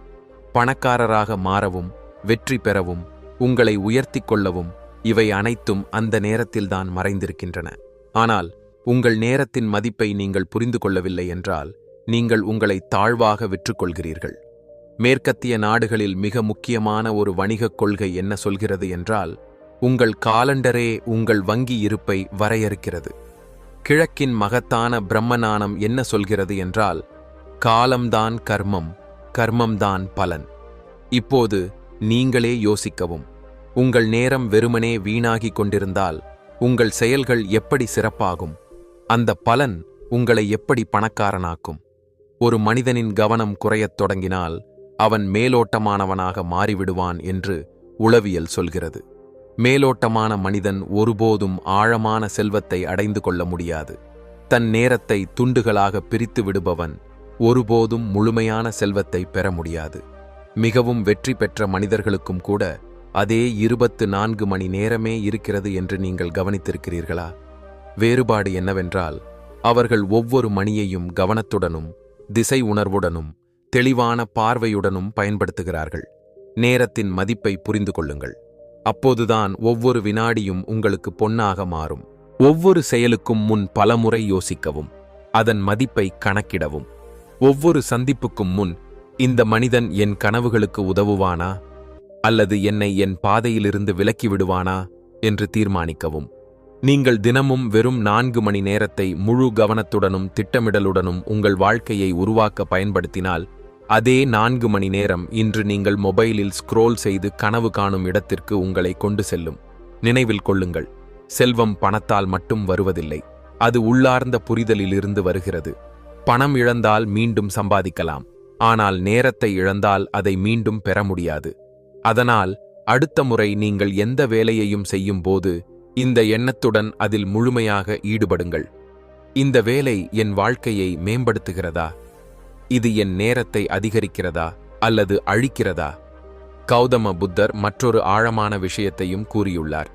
பணக்காரராக மாறவும், வெற்றி பெறவும், உங்களை உயர்த்திக் கொள்ளவும் இவை அனைத்தும் அந்த நேரத்தில்தான் மறைந்திருக்கின்றன. ஆனால் உங்கள் நேரத்தின் மதிப்பை நீங்கள் புரிந்து கொள்ளவில்லை என்றால் நீங்கள் உங்களை தாழ்வாக விற்றுக்கொள்கிறீர்கள். மேற்கத்திய நாடுகளில் மிக முக்கியமான ஒரு வணிகக் கொள்கை என்ன சொல்கிறது என்றால், உங்கள் காலண்டரே உங்கள் வங்கி இருப்பை வரையறுக்கிறது. கிழக்கின் மகத்தான பிரம்மஞானம் என்ன சொல்கிறது என்றால், காலம்தான் கர்மம், கர்மம்தான் பலன். இப்போது நீங்களே யோசிக்கவும். உங்கள் நேரம் வெறுமனே வீணாகிக் கொண்டிருந்தால் உங்கள் செயல்கள் எப்படி சிறப்பாகும்? அந்த பலன் உங்களை எப்படி பணக்காரனாக்கும்? ஒரு மனிதனின் கவனம் குறையத் தொடங்கினால் அவன் மேலோட்டமானவனாக மாறிவிடுவான் என்று உளவியல் சொல்கிறது. மேலோட்டமான மனிதன் ஒருபோதும் ஆழமான செல்வத்தை அடைந்து கொள்ள முடியாது. தன் நேரத்தை துண்டுகளாக பிரித்து விடுபவன் ஒருபோதும் முழுமையான செல்வத்தை பெற முடியாது. மிகவும் வெற்றி பெற்ற மனிதர்களுக்கும் கூட அதே 24 மணி நேரமே இருக்கிறது என்று நீங்கள் கவனித்திருக்கிறீர்களா? வேறுபாடு என்னவென்றால், அவர்கள் ஒவ்வொரு மணியையும் கவனத்துடனும் திசை உணர்வுடனும் தெளிவான பார்வையுடனும் பயன்படுத்துகிறார்கள். நேரத்தின் மதிப்பை புரிந்து கொள்ளுங்கள். அப்போதுதான் ஒவ்வொரு வினாடியும் உங்களுக்கு பொன்னாக மாறும். ஒவ்வொரு செயலுக்கும் முன் பலமுறை யோசிக்கவும், அதன் மதிப்பை கணக்கிடவும். ஒவ்வொரு சந்திப்புக்கும் முன், இந்த மனிதன் என் கனவுகளுக்கு உதவுவானா அல்லது என்னை என் பாதையிலிருந்து விலக்கி விடுவானா என்று தீர்மானிக்கவும். நீங்கள் தினமும் வெறும் 4 மணி நேரத்தை முழு கவனத்துடனும் திட்டமிடலுடனும் உங்கள் வாழ்க்கையை உருவாக்க பயன்படுத்தினால், அதே 4 மணி நேரம் இன்று நீங்கள் மொபைலில் ஸ்க்ரோல் செய்து கனவு காணும் இடத்திற்கு உங்களை கொண்டு செல்லும். நினைவில் கொள்ளுங்கள், செல்வம் பணத்தால் மட்டும் வருவதில்லை, அது உள்ளார்ந்த புரிதலிலிருந்து வருகிறது. பணம் இழந்தால் மீண்டும் சம்பாதிக்கலாம், ஆனால் நேரத்தை இழந்தால் அதை மீண்டும் பெற முடியாது. அதனால் அடுத்த முறை நீங்கள் எந்த வேலையையும் செய்யும் போது இந்த எண்ணத்துடன் அதில் முழுமையாக ஈடுபடுங்கள். இந்த வேலை என் வாழ்க்கையை மேம்படுத்துகிறதா? இது என் நேரத்தை அதிகரிக்கிறதா அல்லது அழிக்கிறதா? கௌதம புத்தர் மற்றொரு ஆழமான விஷயத்தையும் கூறியுள்ளார்.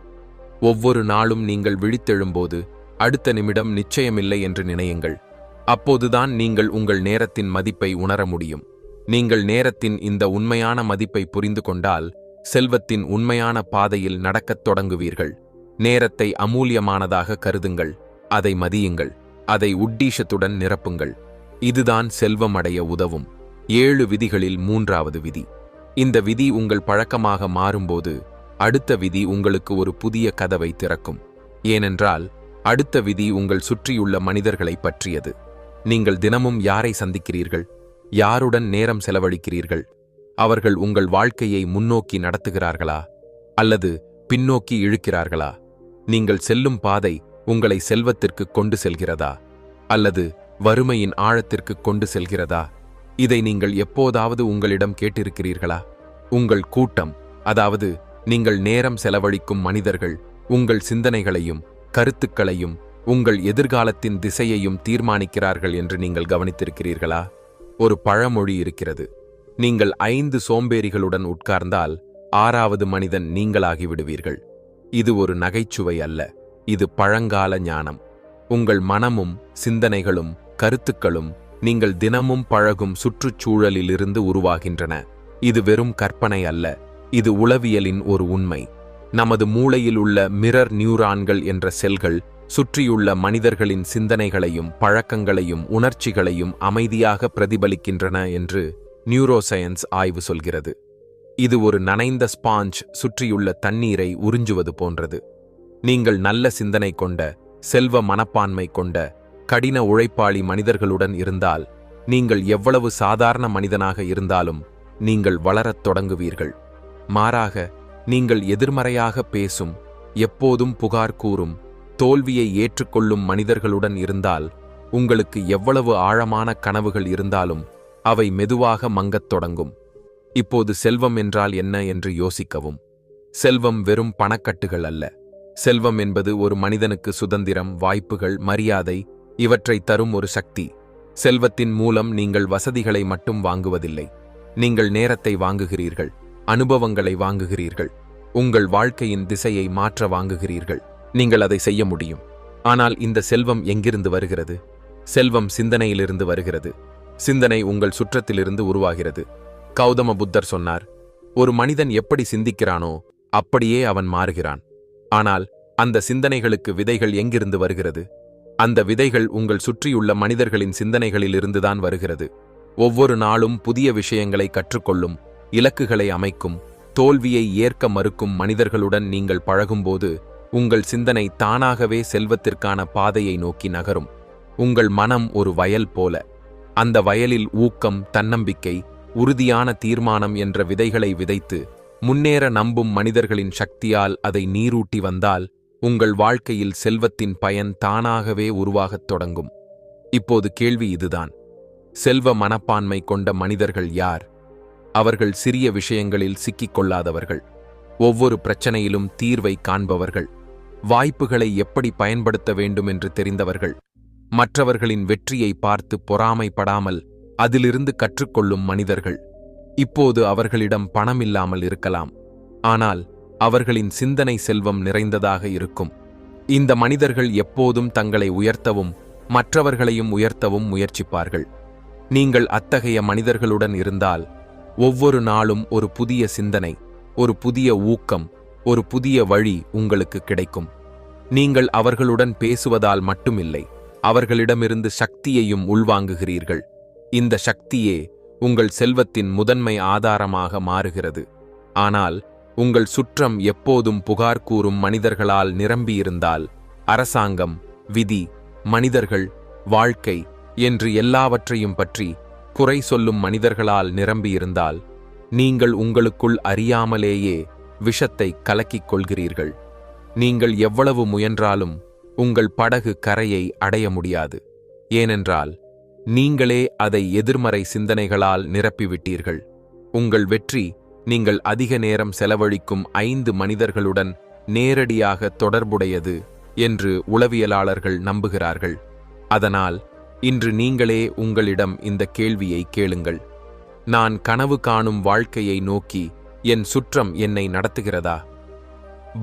ஒவ்வொரு நாளும் நீங்கள் விழித்தெழும்போது அடுத்த நிமிடம் நிச்சயமில்லை என்று நினையுங்கள். அப்போதுதான் நீங்கள் உங்கள் நேரத்தின் மதிப்பை உணர முடியும். நீங்கள் நேரத்தின் இந்த உண்மையான மதிப்பை புரிந்து கொண்டால் செல்வத்தின் உண்மையான பாதையில் நடக்கத் தொடங்குவீர்கள். நேரத்தை அமூல்யமானதாக கருதுங்கள். அதை மதியுங்கள். அதை உத்தேசத்துடன் நிரப்புங்கள். இதுதான் செல்வம் அடைய உதவும் 7 விதிகளில் 3வது விதி. இந்த விதி உங்கள் பழக்கமாக மாறும்போது அடுத்த விதி உங்களுக்கு ஒரு புதிய கதவை திறக்கும். ஏனென்றால் அடுத்த விதி உங்கள் சுற்றியுள்ள மனிதர்களை பற்றியது. நீங்கள் தினமும் யாரை சந்திக்கிறீர்கள்? யாருடன் நேரம் செலவழிக்கிறீர்கள்? அவர்கள் உங்கள் வாழ்க்கையை முன்னோக்கி நடத்துகிறார்களா அல்லது பின்னோக்கி இழுக்கிறார்களா? நீங்கள் செல்லும் பாதை உங்களை செல்வத்திற்கு கொண்டு செல்கிறதா அல்லது வறுமையின் ஆழத்திற்கு கொண்டு செல்கிறதா? இதை நீங்கள் எப்போதாவது உங்களிடம் கேட்டிருக்கிறீர்களா? உங்கள் கூட்டம், அதாவது நீங்கள் நேரம் செலவழிக்கும் மனிதர்கள், உங்கள் சிந்தனைகளையும் கருத்துக்களையும் உங்கள் எதிர்காலத்தின் திசையையும் தீர்மானிக்கிறார்கள் என்று நீங்கள் கவனித்திருக்கிறீர்களா? ஒரு பழமொழி இருக்கிறது. நீங்கள் 5 சோம்பேறிகளுடன் உட்கார்ந்தால் 6வது மனிதன் நீங்களாகி விடுவீர்கள். இது ஒரு நகைச்சுவை அல்ல, இது பழங்கால ஞானம். உங்கள் மனமும் சிந்தனைகளும் கருத்துக்களும் நீங்கள் தினமும் பழகும் சுற்றுச்சூழலிலிருந்து உருவாகின்றன. இது வெறும் கற்பனை அல்ல, இது உளவியலின் ஒரு உண்மை. நமது மூளையில் உள்ள மிரர் நியூரான்கள் என்ற செல்கள் சுற்றியுள்ள மனிதர்களின் சிந்தனைகளையும் பழக்கங்களையும் உணர்ச்சிகளையும் அமைதியாக பிரதிபலிக்கின்றன என்று நியூரோசயன்ஸ் ஆய்வு சொல்கிறது. இது ஒரு நனைந்த ஸ்பாஞ்ச் சுற்றியுள்ள தண்ணீரை உறிஞ்சுவது போன்றது. நீங்கள் நல்ல சிந்தனை கொண்ட, செல்வ மனப்பான்மை கொண்ட, கடின உழைப்பாளி மனிதர்களுடன் இருந்தால், நீங்கள் எவ்வளவு சாதாரண மனிதனாக இருந்தாலும் நீங்கள் வளரத் தொடங்குவீர்கள். மாறாக, நீங்கள் எதிர்மறையாக பேசும், எப்போதும் புகார் கூறும், தோல்வியை ஏற்றுக்கொள்ளும் மனிதர்களுடன் இருந்தால், உங்களுக்கு எவ்வளவு ஆழமான கனவுகள் இருந்தாலும் அவை மெதுவாக மங்கத் தொடங்கும். இப்போது செல்வம் என்றால் என்ன என்று யோசிக்கவும். செல்வம் வெறும் பணக்கட்டுகள் அல்ல. செல்வம் என்பது ஒரு மனிதனுக்கு சுதந்திரம், வாய்ப்புகள், மரியாதை இவற்றை தரும் ஒரு சக்தி. செல்வத்தின் மூலம் நீங்கள் வசதிகளை மட்டும் வாங்குவதில்லை. நீங்கள் நேரத்தை வாங்குகிறீர்கள், அனுபவங்களை வாங்குகிறீர்கள், உங்கள் வாழ்க்கையின் திசையை மாற்ற வாங்குகிறீர்கள். நீங்கள் அதை செய்ய முடியும். ஆனால் இந்த செல்வம் எங்கிருந்து வருகிறது? செல்வம் சிந்தனையிலிருந்து வருகிறது. சிந்தனை உங்கள் சுற்றத்திலிருந்து உருவாகிறது. கௌதம புத்தர் சொன்னார், ஒரு மனிதன் எப்படி சிந்திக்கிறானோ அப்படியே அவன் மாறுகிறான். ஆனால் அந்த சிந்தனைகளுக்கு விதைகள் எங்கிருந்து வருகிறது? அந்த விதைகள் உங்கள் சுற்றியுள்ள மனிதர்களின் சிந்தனைகளிலிருந்துதான் வருகிறது. ஒவ்வொரு நாளும் புதிய விஷயங்களை கற்றுக்கொள்ளும், இலக்குகளை அமைக்கும், தோல்வியை ஏற்க மறுக்கும் மனிதர்களுடன் நீங்கள் பழகும்போது உங்கள் சிந்தனை தானாகவே செல்வத்திற்கான பாதையை நோக்கி நகரும். உங்கள் மனம் ஒரு வயல் போல. அந்த வயலில் ஊக்கம், தன்னம்பிக்கை, உறுதியான தீர்மானம் என்ற விதைகளை விதைத்து முன்னேற நம்பும் மனிதர்களின் சக்தியால் அதை நீரூட்டி வந்தால் உங்கள் வாழ்க்கையில் செல்வத்தின் பயன் தானாகவே உருவாகத் தொடங்கும். இப்போது கேள்வி இதுதான்: செல்வ மனப்பான்மை கொண்ட மனிதர்கள் யார்? அவர்கள் சிறிய விஷயங்களில் சிக்கிக்கொள்ளாதவர்கள், ஒவ்வொரு பிரச்சனையிலும் தீர்வை காண்பவர்கள், வாய்ப்புகளை எப்படி பயன்படுத்த வேண்டும் என்று தெரிந்தவர்கள், மற்றவர்களின் வெற்றியை பார்த்து பொறாமைப்படாமல் அதிலிருந்து கற்றுக்கொள்ளும் மனிதர்கள். இப்போது அவர்களிடம் பணம் இல்லாமல் இருக்கலாம், ஆனால் அவர்களின் சிந்தனை செல்வம் நிறைந்ததாக இருக்கும். இந்த மனிதர்கள் எப்போதும் தங்களை உயர்த்தவும் மற்றவர்களையும் உயர்த்தவும் முயற்சிப்பார்கள். நீங்கள் அத்தகைய மனிதர்களுடன் இருந்தால் ஒவ்வொரு நாளும் ஒரு புதிய சிந்தனை, ஒரு புதிய ஊக்கம், ஒரு புதிய வழி உங்களுக்கு கிடைக்கும். நீங்கள் அவர்களுடன் பேசுவதால் மட்டுமில்லை, அவர்களிடமிருந்து சக்தியையும் உள்வாங்குகிறீர்கள். இந்த சக்தியே உங்கள் செல்வத்தின் முதன்மை ஆதாரமாக மாறுகிறது. ஆனால் உங்கள் சுற்றம் எப்போதும் புகார் கூறும் மனிதர்களால் நிரம்பியிருந்தால், அரசாங்கம், விதி, மனிதர்கள், வாழ்க்கை என்று எல்லாவற்றையும் பற்றி குறை சொல்லும் மனிதர்களால் நிரம்பியிருந்தால், நீங்கள் உங்களுக்குள் அறியாமலேயே விஷத்தை கலக்கிக் கொள்கிறீர்கள். நீங்கள் எவ்வளவு முயன்றாலும் உங்கள் படகு கரையை அடைய முடியாது. ஏனென்றால் நீங்களே அதை எதிர்மறை சிந்தனைகளால் நிரப்பிவிட்டீர்கள். உங்கள் வெற்றி நீங்கள் அதிக நேரம் செலவழிக்கும் 5 மனிதர்களுடன் நேரடியாக தொடர்புடையது என்று உளவியலாளர்கள் நம்புகிறார்கள். அதனால் இன்று நீங்களே உங்களிடம் இந்த கேள்வியை கேளுங்கள்: நான் கனவு காணும் வாழ்க்கையை நோக்கி என் சுற்றம் என்னை நடத்துகிறதா?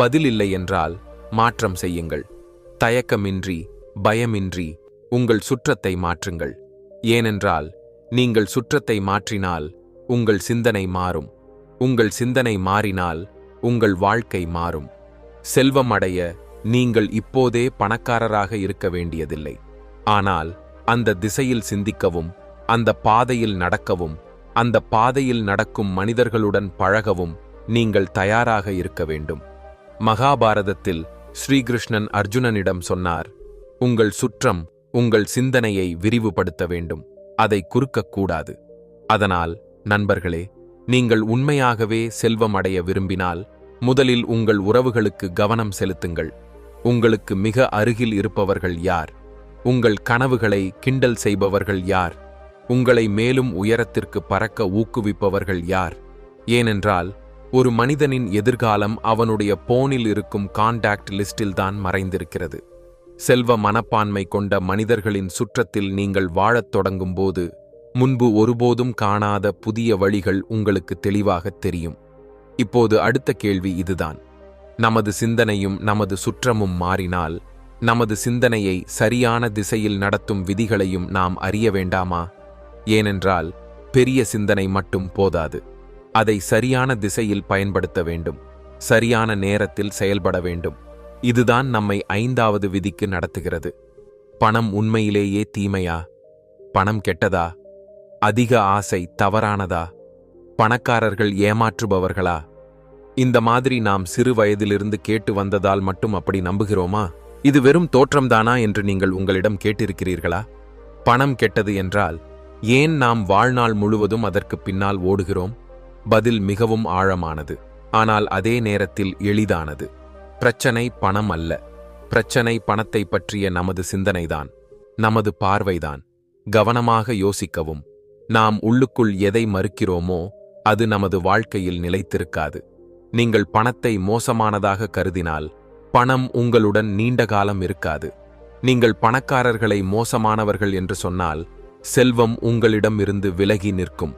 பதில் இல்லை என்றால் மாற்றம் செய்யுங்கள். தயக்கமின்றி, பயமின்றி உங்கள் சுற்றத்தை மாற்றுங்கள். ஏனென்றால் நீங்கள் சுற்றத்தை மாற்றினால் உங்கள் சிந்தனை மாறும். உங்கள் சிந்தனை மாறினால் உங்கள் வாழ்க்கை மாறும். செல்வம் அடைய நீங்கள் இப்போதே பணக்காரராக இருக்க வேண்டியதில்லை. ஆனால் அந்த திசையில் சிந்திக்கவும், அந்த பாதையில் நடக்கவும், அந்த பாதையில் நடக்கும் மனிதர்களுடன் பழகவும் நீங்கள் தயாராக இருக்க வேண்டும். மகாபாரதத்தில் ஸ்ரீகிருஷ்ணன் அர்ஜுனனிடம் சொன்னார், உங்கள் சுற்றம் உங்கள் சிந்தனையை விரிவுபடுத்த வேண்டும், அதை குறுக்கக்கூடாது. அதனால் நண்பர்களே, நீங்கள் உண்மையாகவே செல்வம் அடைய விரும்பினால் முதலில் உங்கள் உறவுகளுக்கு கவனம் செலுத்துங்கள். உங்களுக்கு மிக அருகில் இருப்பவர்கள் யார்? உங்கள் கனவுகளை கிண்டல் செய்பவர்கள் யார்? உங்களை மேலும் உயரத்திற்கு பறக்க ஊக்குவிப்பவர்கள் யார்? ஏனென்றால் ஒரு மனிதனின் எதிர்காலம் அவனுடைய போனில் இருக்கும் கான்டாக்ட் லிஸ்டில்தான் மறைந்திருக்கிறது. செல்வ மனப்பான்மை கொண்ட மனிதர்களின் சுற்றத்தில் நீங்கள் வாழத் தொடங்கும்போது முன்பு ஒருபோதும் காணாத புதிய வழிகள் உங்களுக்கு தெளிவாகத் தெரியும். இப்போது அடுத்த கேள்வி இதுதான். நமது சிந்தனையும் நமது சுற்றமும் மாறினால் நமது சிந்தனையை சரியான திசையில் நடத்தும் விதிகளையும் நாம் அறிய வேண்டாமா? ஏனென்றால் பெரிய சிந்தனை மட்டும் போதாது. அதை சரியான திசையில் பயன்படுத்த வேண்டும், சரியான நேரத்தில் செயல்பட வேண்டும். இதுதான் நம்மை 5வது விதிக்கு நடத்துகிறது. பணம் உண்மையிலேயே தீமையா? பணம் கெட்டதா? அதிக ஆசை தவறானதா? பணக்காரர்கள் ஏமாற்றுபவர்களா? இந்த மாதிரி நாம் சிறு வயதிலிருந்து கேட்டு வந்ததால் மட்டும் அப்படி நம்புகிறோமா? இது வெறும் தோற்றம்தானா என்று நீங்கள் உங்களிடம் கேட்டிருக்கிறீர்களா? பணம் கெட்டது என்றால் ஏன் நாம் வாழ்நாள் முழுவதும் அதற்கு பின்னால் ஓடுகிறோம்? பதில் மிகவும் ஆழமானது, ஆனால் அதே நேரத்தில் எளிதானது. பிரச்சனை பணம் அல்ல. பிரச்சனை பணத்தை பற்றிய நமது சிந்தனைதான், நமது பார்வைதான். கவனமாக யோசிக்கவும். நாம் உள்ளுக்குள் எதை மறுக்கிறோமோ அது நமது வாழ்க்கையில் நிலைத்திருக்காது. நீங்கள் பணத்தை மோசமானதாக கருதினால் பணம் உங்களுடன் நீண்ட காலம் இருக்காது. நீங்கள் பணக்காரர்களை மோசமானவர்கள் என்று சொன்னால் செல்வம் உங்களிடம் இருந்து விலகி நிற்கும்.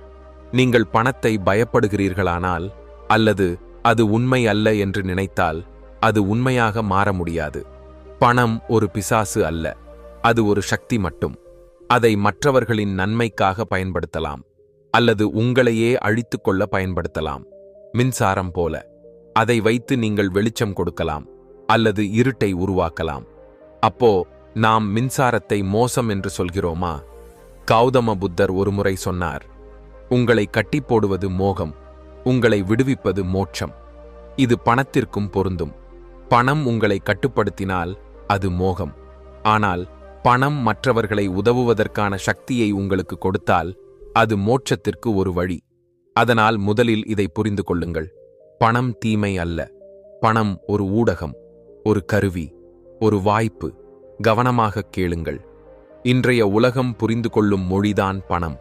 நீங்கள் பணத்தை பயப்படுகிறீர்களானால் அல்லது அது உண்மை அல்ல என்று நினைத்தால் அது உண்மையாக மாற முடியாது. பணம் ஒரு பிசாசு அல்ல, அது ஒரு சக்தி மட்டும். அதை மற்றவர்களின் நன்மைக்காக பயன்படுத்தலாம் அல்லது உங்களையே அழித்துக்கொள்ள பயன்படுத்தலாம். மின்சாரம் போல அதை வைத்து நீங்கள் வெளிச்சம் கொடுக்கலாம் அல்லது இருட்டை உருவாக்கலாம். அப்போ நாம் மின்சாரத்தை மோசம் என்று சொல்கிறோமா? கௌதம புத்தர் ஒருமுறை சொன்னார், உங்களை கட்டி போடுவது மோகம், உங்களை விடுவிப்பது மோட்சம். இது பணத்திற்கும் பொருந்தும். பணம் உங்களை கட்டுப்படுத்தினால் அது மோகம். ஆனால் பணம் மற்றவர்களை உதவுவதற்கான சக்தியை உங்களுக்கு கொடுத்தால் அது மோட்சத்திற்கு ஒரு வழி. அதனால் முதலில் இதை புரிந்து கொள்ளுங்கள். பணம் தீமை அல்ல. பணம் ஒரு ஊடகம், ஒரு கருவி, ஒரு வாய்ப்பு. கவனமாக கேளுங்கள். இன்றைய உலகம் புரிந்து கொள்ளும் மொழிதான் பணம்.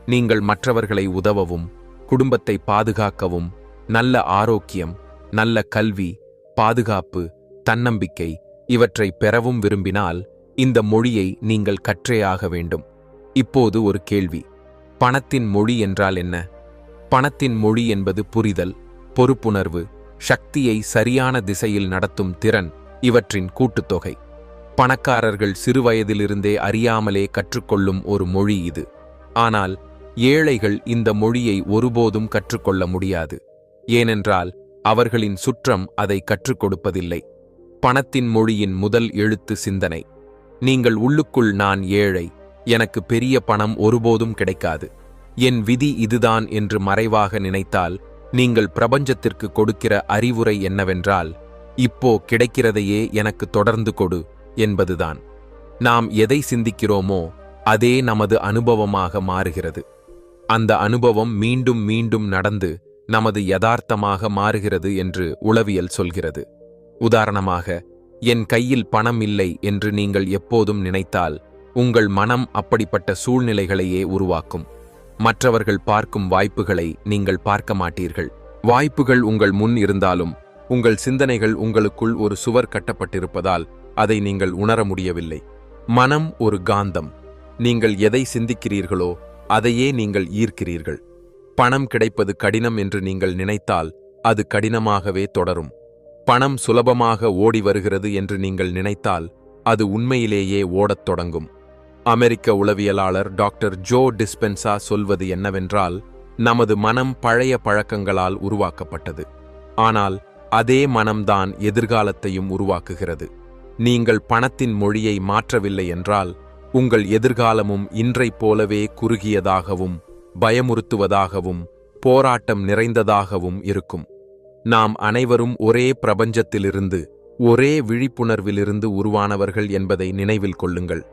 நீங்கள் மற்றவர்களை உதவவும், குடும்பத்தை பாதுகாக்கவும், நல்ல ஆரோக்கியம், நல்ல கல்வி, பாதுகாப்பு, தன்னம்பிக்கை இவற்றை பெறவும் விரும்பினால் இந்த மொழியை நீங்கள் கற்றேயாக வேண்டும். இப்போது ஒரு கேள்வி. பணத்தின் மொழி என்றால் என்ன? பணத்தின் மொழி என்பது புரிதல், பொறுப்புணர்வு, சக்தியை சரியான திசையில் நடத்தும் திறன் இவற்றின் கூட்டுத்தொகை. பணக்காரர்கள் சிறுவயதிலிருந்தே அறியாமலே கற்றுக்கொள்ளும் ஒரு மொழி இது. ஆனால் ஏழைகள் இந்த மொழியை ஒருபோதும் கற்றுக்கொள்ள முடியாது. ஏனென்றால் அவர்களின் சுற்றம் அதை கற்றுக் கொடுப்பதில்லை. பணத்தின் மொழியின் முதல் எழுத்து சிந்தனை. நீங்கள் உள்ளுக்குள் நான் ஏழை, எனக்கு பெரிய பணம் ஒருபோதும் கிடைக்காது, என் விதி இதுதான் என்று மறைவாக நினைத்தால் நீங்கள் பிரபஞ்சத்திற்கு கொடுக்கிற அறிவுரை என்னவென்றால், இப்போ கிடைக்கிறதையே எனக்கு தொடர்ந்து கொடு என்பதுதான். நாம் எதை சிந்திக்கிறோமோ அதே நமது அனுபவமாக மாறுகிறது. அந்த அனுபவம் மீண்டும் மீண்டும் நடந்து நமது யதார்த்தமாக மாறுகிறது என்று உளவியல் சொல்கிறது. உதாரணமாக, என் கையில் பணம் இல்லை என்று நீங்கள் எப்போதும் நினைத்தால் உங்கள் மனம் அப்படிப்பட்ட சூழ்நிலைகளையே உருவாக்கும். மற்றவர்கள் பார்க்கும் வாய்ப்புகளை நீங்கள் பார்க்க மாட்டீர்கள். வாய்ப்புகள் உங்கள் முன் இருந்தாலும் உங்கள் சிந்தனைகள் உங்களுக்குள் ஒரு சுவர் கட்டப்பட்டிருப்பதால் அதை நீங்கள் உணர முடியவில்லை. மனம் ஒரு காந்தம். நீங்கள் எதை சிந்திக்கிறீர்களோ அதையே நீங்கள் ஈர்க்கிறீர்கள். பணம் கிடைப்பது கடினம் என்று நீங்கள் நினைத்தால் அது கடினமாகவே தொடரும். பணம் சுலபமாக ஓடி வருகிறது என்று நீங்கள் நினைத்தால் அது உண்மையிலேயே ஓடத் தொடங்கும். அமெரிக்க உளவியலாளர் டாக்டர் ஜோ டிஸ்பென்சா சொல்வது என்னவென்றால், நமது மனம் பழைய பழக்கங்களால் உருவாக்கப்பட்டது. ஆனால் அதே மனம்தான் எதிர்காலத்தையும் உருவாக்குகிறது. நீங்கள் பணத்தின் மொழியை மாற்றவில்லை என்றால் உங்கள் எதிர்காலமும் இன்றைப் போலவே குறுகியதாகவும் பயமுறுத்துவதாகவும் போராட்டம் நிறைந்ததாகவும் இருக்கும். நாம் அனைவரும் ஒரே பிரபஞ்சத்திலிருந்து ஒரே விழிப்புணர்விலிருந்து உருவானவர்கள் என்பதை நினைவில் கொள்ளுங்கள்.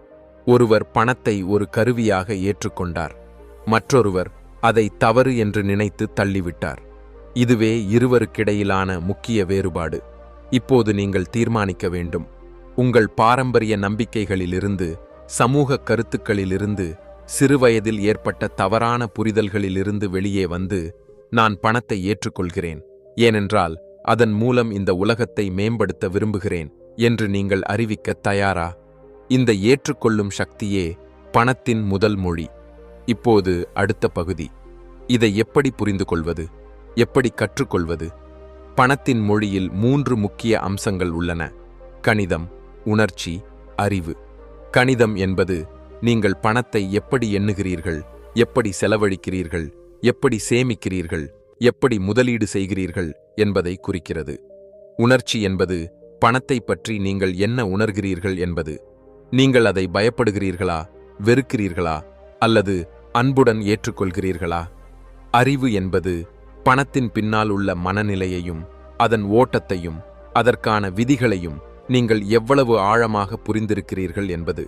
ஒருவர் பணத்தை ஒரு கருவியாக ஏற்றுக்கொண்டார், மற்றொருவர் அதை தவறு என்று நினைத்து தள்ளிவிட்டார். இதுவே இருவருக்கிடையிலான முக்கிய வேறுபாடு. இப்போது நீங்கள் தீர்மானிக்க வேண்டும். உங்கள் பாரம்பரிய நம்பிக்கைகளிலிருந்து, சமூக கருத்துக்களிலிருந்து, சிறுவயதில் ஏற்பட்ட தவறான புரிதல்களிலிருந்து வெளியே வந்து, நான் பணத்தை ஏற்றுக்கொள்கிறேன், ஏனென்றால் அதன் மூலம் இந்த உலகத்தை மேம்படுத்த விரும்புகிறேன் என்று நீங்கள் அறிவிக்க தயாரா? இந்த ஏற்றுக்கொள்ளும் சக்தியே பணத்தின் முதல் மொழி. இப்போது அடுத்த பகுதி. இதை எப்படி புரிந்து கொள்வது, எப்படி கற்றுக்கொள்வது? பணத்தின் மொழியில் 3 முக்கிய அம்சங்கள் உள்ளன: கணிதம், உணர்ச்சி, அறிவு. கணிதம் என்பது நீங்கள் பணத்தை எப்படி எண்ணுகிறீர்கள், எப்படி செலவழிக்கிறீர்கள், எப்படி சேமிக்கிறீர்கள், எப்படி முதலீடு செய்கிறீர்கள் என்பதை குறிக்கிறது. உணர்ச்சி என்பது பணத்தை பற்றி நீங்கள் என்ன உணர்கிறீர்கள் என்பது. நீங்கள் அதை பயப்படுகிறீர்களா, வெறுக்கிறீர்களா, அல்லது அன்புடன் ஏற்றுக்கொள்கிறீர்களா? அறிவு என்பது பணத்தின் பின்னால் உள்ள மனநிலையையும் அதன் ஓட்டத்தையும் அதற்கான விதிகளையும் நீங்கள் எவ்வளவு ஆழமாக புரிந்திருக்கிறீர்கள் என்பது.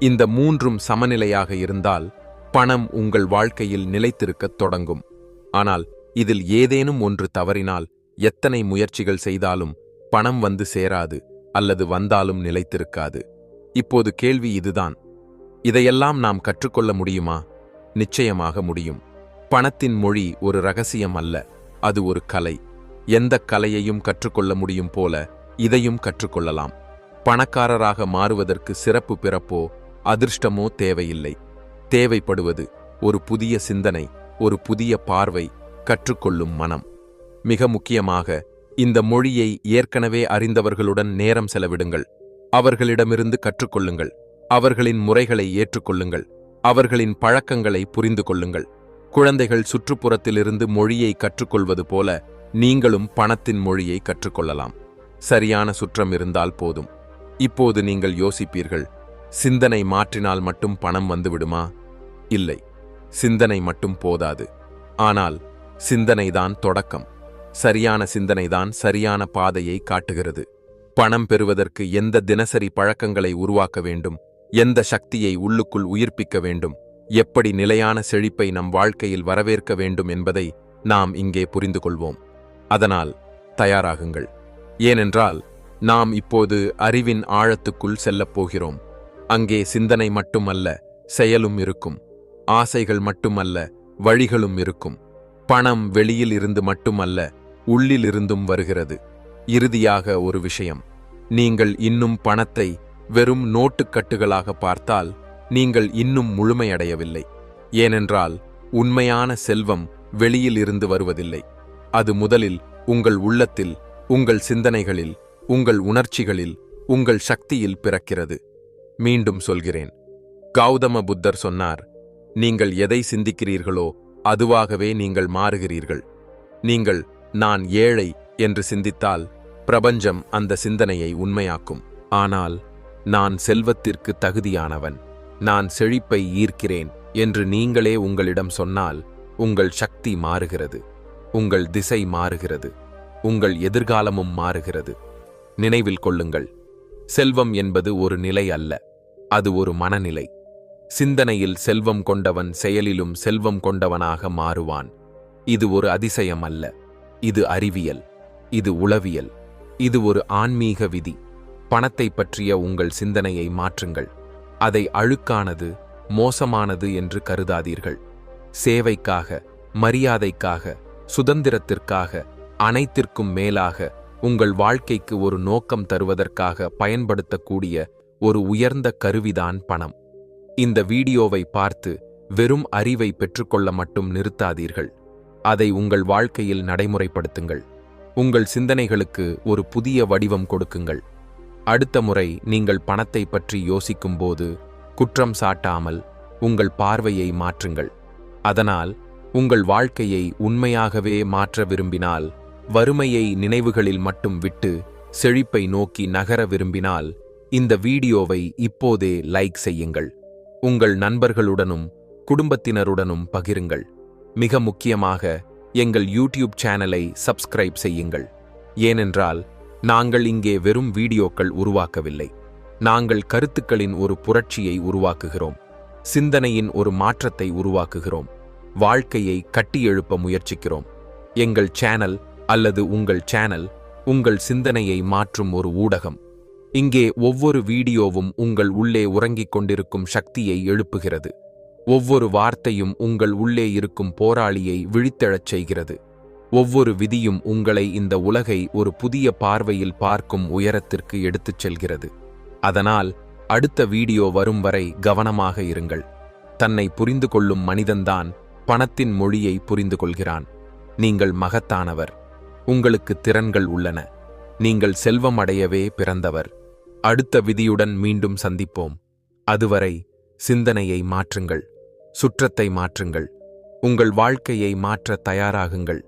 இந்த 3ம் சமநிலையாக இருந்தால் பணம் உங்கள் வாழ்க்கையில் நிலைத்திருக்கத் தொடங்கும். ஆனால் இதில் ஏதேனும் ஒன்று தவறினால் எத்தனை முயற்சிகள் செய்தாலும் பணம் வந்து சேராது, அல்லது வந்தாலும் நிலைத்திருக்காது. இப்போது கேள்வி இதுதான்: இதையெல்லாம் நாம் கற்றுக்கொள்ள முடியுமா? நிச்சயமாக முடியும். பணத்தின் மொழி ஒரு ரகசியம் அல்ல, அது ஒரு கலை. எந்த கலையையும் கற்றுக்கொள்ள முடியும் போல இதையும் கற்றுக்கொள்ளலாம். பணக்காரராக மாறுவதற்கு சிறப்பு பிறப்போ அதிர்ஷ்டமோ தேவையில்லை. தேவைப்படுவது ஒரு புதிய சிந்தனை, ஒரு புதிய பார்வை, கற்றுக்கொள்ளும் மனம். மிக முக்கியமாக, இந்த மொழியை ஏற்கனவே அறிந்தவர்களுடன் நேரம் செலவிடுங்கள். அவர்களிடமிருந்து கற்றுக்கொள்ளுங்கள். அவர்களின் முறைகளை ஏற்றுக்கொள்ளுங்கள். அவர்களின் பழக்கங்களை புரிந்து கொள்ளுங்கள். குழந்தைகள் சுற்றுப்புறத்திலிருந்து மொழியை கற்றுக்கொள்வது போல நீங்களும் பணத்தின் மொழியை கற்றுக்கொள்ளலாம். சரியான சுற்றம் இருந்தால் போதும். இப்போது நீங்கள் யோசிப்பீர்கள், சிந்தனை மாற்றினால் மட்டும் பணம் வந்துவிடுமா? இல்லை, சிந்தனை மட்டும் போதாது. ஆனால் சிந்தனைதான் தொடக்கம். சரியான சிந்தனைதான் சரியான பாதையை காட்டுகிறது. பணம் பெறுவதற்கு எந்த தினசரி பழக்கங்களை உருவாக்க வேண்டும், எந்த சக்தியை உள்ளுக்குள் உயிர்ப்பிக்க வேண்டும், எப்படி நிலையான செழிப்பை நம் வாழ்க்கையில் வரவேற்க வேண்டும் என்பதை நாம் இங்கே புரிந்து கொள்வோம். அதனால் தயாராகுங்கள். ஏனென்றால் நாம் இப்போது அறிவின் ஆழத்துக்குள் செல்லப் போகிறோம். அங்கே சிந்தனை மட்டுமல்ல, செயலும் இருக்கும். ஆசைகள் மட்டுமல்ல, வழிகளும் இருக்கும். பணம் வெளியில் இருந்து மட்டுமல்ல, உள்ளிலிருந்தும் வருகிறது. இறுதியாக ஒரு விஷயம்: நீங்கள் இன்னும் பணத்தை வெறும் நோட்டுக்கட்டுகளாக பார்த்தால் நீங்கள் இன்னும் முழுமையடையவில்லை. ஏனென்றால் உண்மையான செல்வம் வெளியில் இருந்து வருவதில்லை. அது முதலில் உங்கள் உள்ளத்தில், உங்கள் சிந்தனைகளில், உங்கள் உணர்ச்சிகளில், உங்கள் சக்தியில் பிறக்கிறது. மீண்டும் சொல்கிறேன், கௌதம புத்தர் சொன்னார், நீங்கள் எதை சிந்திக்கிறீர்களோ அதுவாகவே நீங்கள் மாறுகிறீர்கள். நீங்கள் நான் ஏழை என்று சிந்தித்தால் பிரபஞ்சம் அந்த சிந்தனையை உண்மையாக்கும். ஆனால் நான் செல்வத்திற்கு தகுதியானவன், நான் செழிப்பை ஈர்க்கிறேன் என்று நீங்களே உங்களிடம் சொன்னால் உங்கள் சக்தி மாறுகிறது, உங்கள் திசை மாறுகிறது, உங்கள் எதிர்காலமும் மாறுகிறது. நினைவில் கொள்ளுங்கள், செல்வம் என்பது ஒரு நிலை அல்ல, அது ஒரு மனநிலை. சிந்தனையில் செல்வம் கொண்டவன் செயலிலும் செல்வம் கொண்டவனாக மாறுவான். இது ஒரு அதிசயம் அல்ல, இது அறிவியல், இது உளவியல், இது ஒரு ஆன்மீக விதி. பணத்தை பற்றிய உங்கள் சிந்தனையை மாற்றுங்கள். அதை அழுக்கானது, மோசமானது என்று கருதாதீர்கள். சேவைக்காக, மரியாதைக்காக, சுதந்திரத்திற்காக, அனைத்திற்கும் மேலாக உங்கள் வாழ்க்கைக்கு ஒரு நோக்கம் தருவதற்காக பயன்படுத்தக்கூடிய ஒரு உயர்ந்த கருவிதான் பணம். இந்த வீடியோவை பார்த்து வெறும் அறிவை பெற்றுக்கொள்ள மட்டும் நிறுத்தாதீர்கள். அதை உங்கள் வாழ்க்கையில் நடைமுறைப்படுத்துங்கள். உங்கள் சிந்தனைகளுக்கு ஒரு புதிய வடிவம் கொடுக்குங்கள். அடுத்த முறை நீங்கள் பணத்தை பற்றி யோசிக்கும்போது குற்றம் சாட்டாமல் உங்கள் பார்வையை மாற்றுங்கள். அதனால் உங்கள் வாழ்க்கையை உண்மையாகவே மாற்ற விரும்பினால், வறுமையை நினைவுகளில் மட்டும் விட்டு செழிப்பை நோக்கி நகர விரும்பினால், இந்த வீடியோவை இப்போதே லைக் செய்யுங்கள். உங்கள் நண்பர்களுடனும் குடும்பத்தினருடனும் பகிருங்கள். மிக முக்கியமாக எங்கள் யூடியூப் சேனலை சப்ஸ்கிரைப் செய்யுங்கள். ஏனென்றால் நாங்கள் இங்கே வெறும் வீடியோக்கள் உருவாக்கவில்லை. நாங்கள் கருத்துக்களின் ஒரு புரட்சியை உருவாக்குகிறோம். சிந்தனையின் ஒரு மாற்றத்தை உருவாக்குகிறோம். வாழ்க்கையை கட்டியெழுப்ப முயற்சிக்கிறோம். எங்கள் சேனல் அல்லது உங்கள் சேனல் உங்கள் சிந்தனையை மாற்றும் ஒரு ஊடகம். இங்கே ஒவ்வொரு வீடியோவும் உங்கள் உள்ளே உறங்கிக் கொண்டிருக்கும் சக்தியை எழுப்புகிறது. ஒவ்வொரு வார்த்தையும் உங்கள் உள்ளே இருக்கும் போராளியை விழித்தெழச் செய்கிறது. ஒவ்வொரு விதியும் உங்களை இந்த உலகை ஒரு புதிய பார்வையில் பார்க்கும் உயரத்திற்கு எடுத்துச் செல்கிறது. அதனால் அடுத்த வீடியோ வரும் வரை கவனமாக இருங்கள். தன்னை புரிந்து கொள்ளும் மனிதன்தான் பணத்தின் மொழியை புரிந்து கொள்கிறான். நீங்கள் மகத்தானவர். உங்களுக்கு திறன்கள் உள்ளன. நீங்கள் செல்வம் அடையவே பிறந்தவர். அடுத்த விதியுடன் மீண்டும் சந்திப்போம். அதுவரை சிந்தனையை மாற்றுங்கள். சுற்றத்தை மாற்றுங்கள். உங்கள் வாழ்க்கையை மாற்ற தயாராகுங்கள்.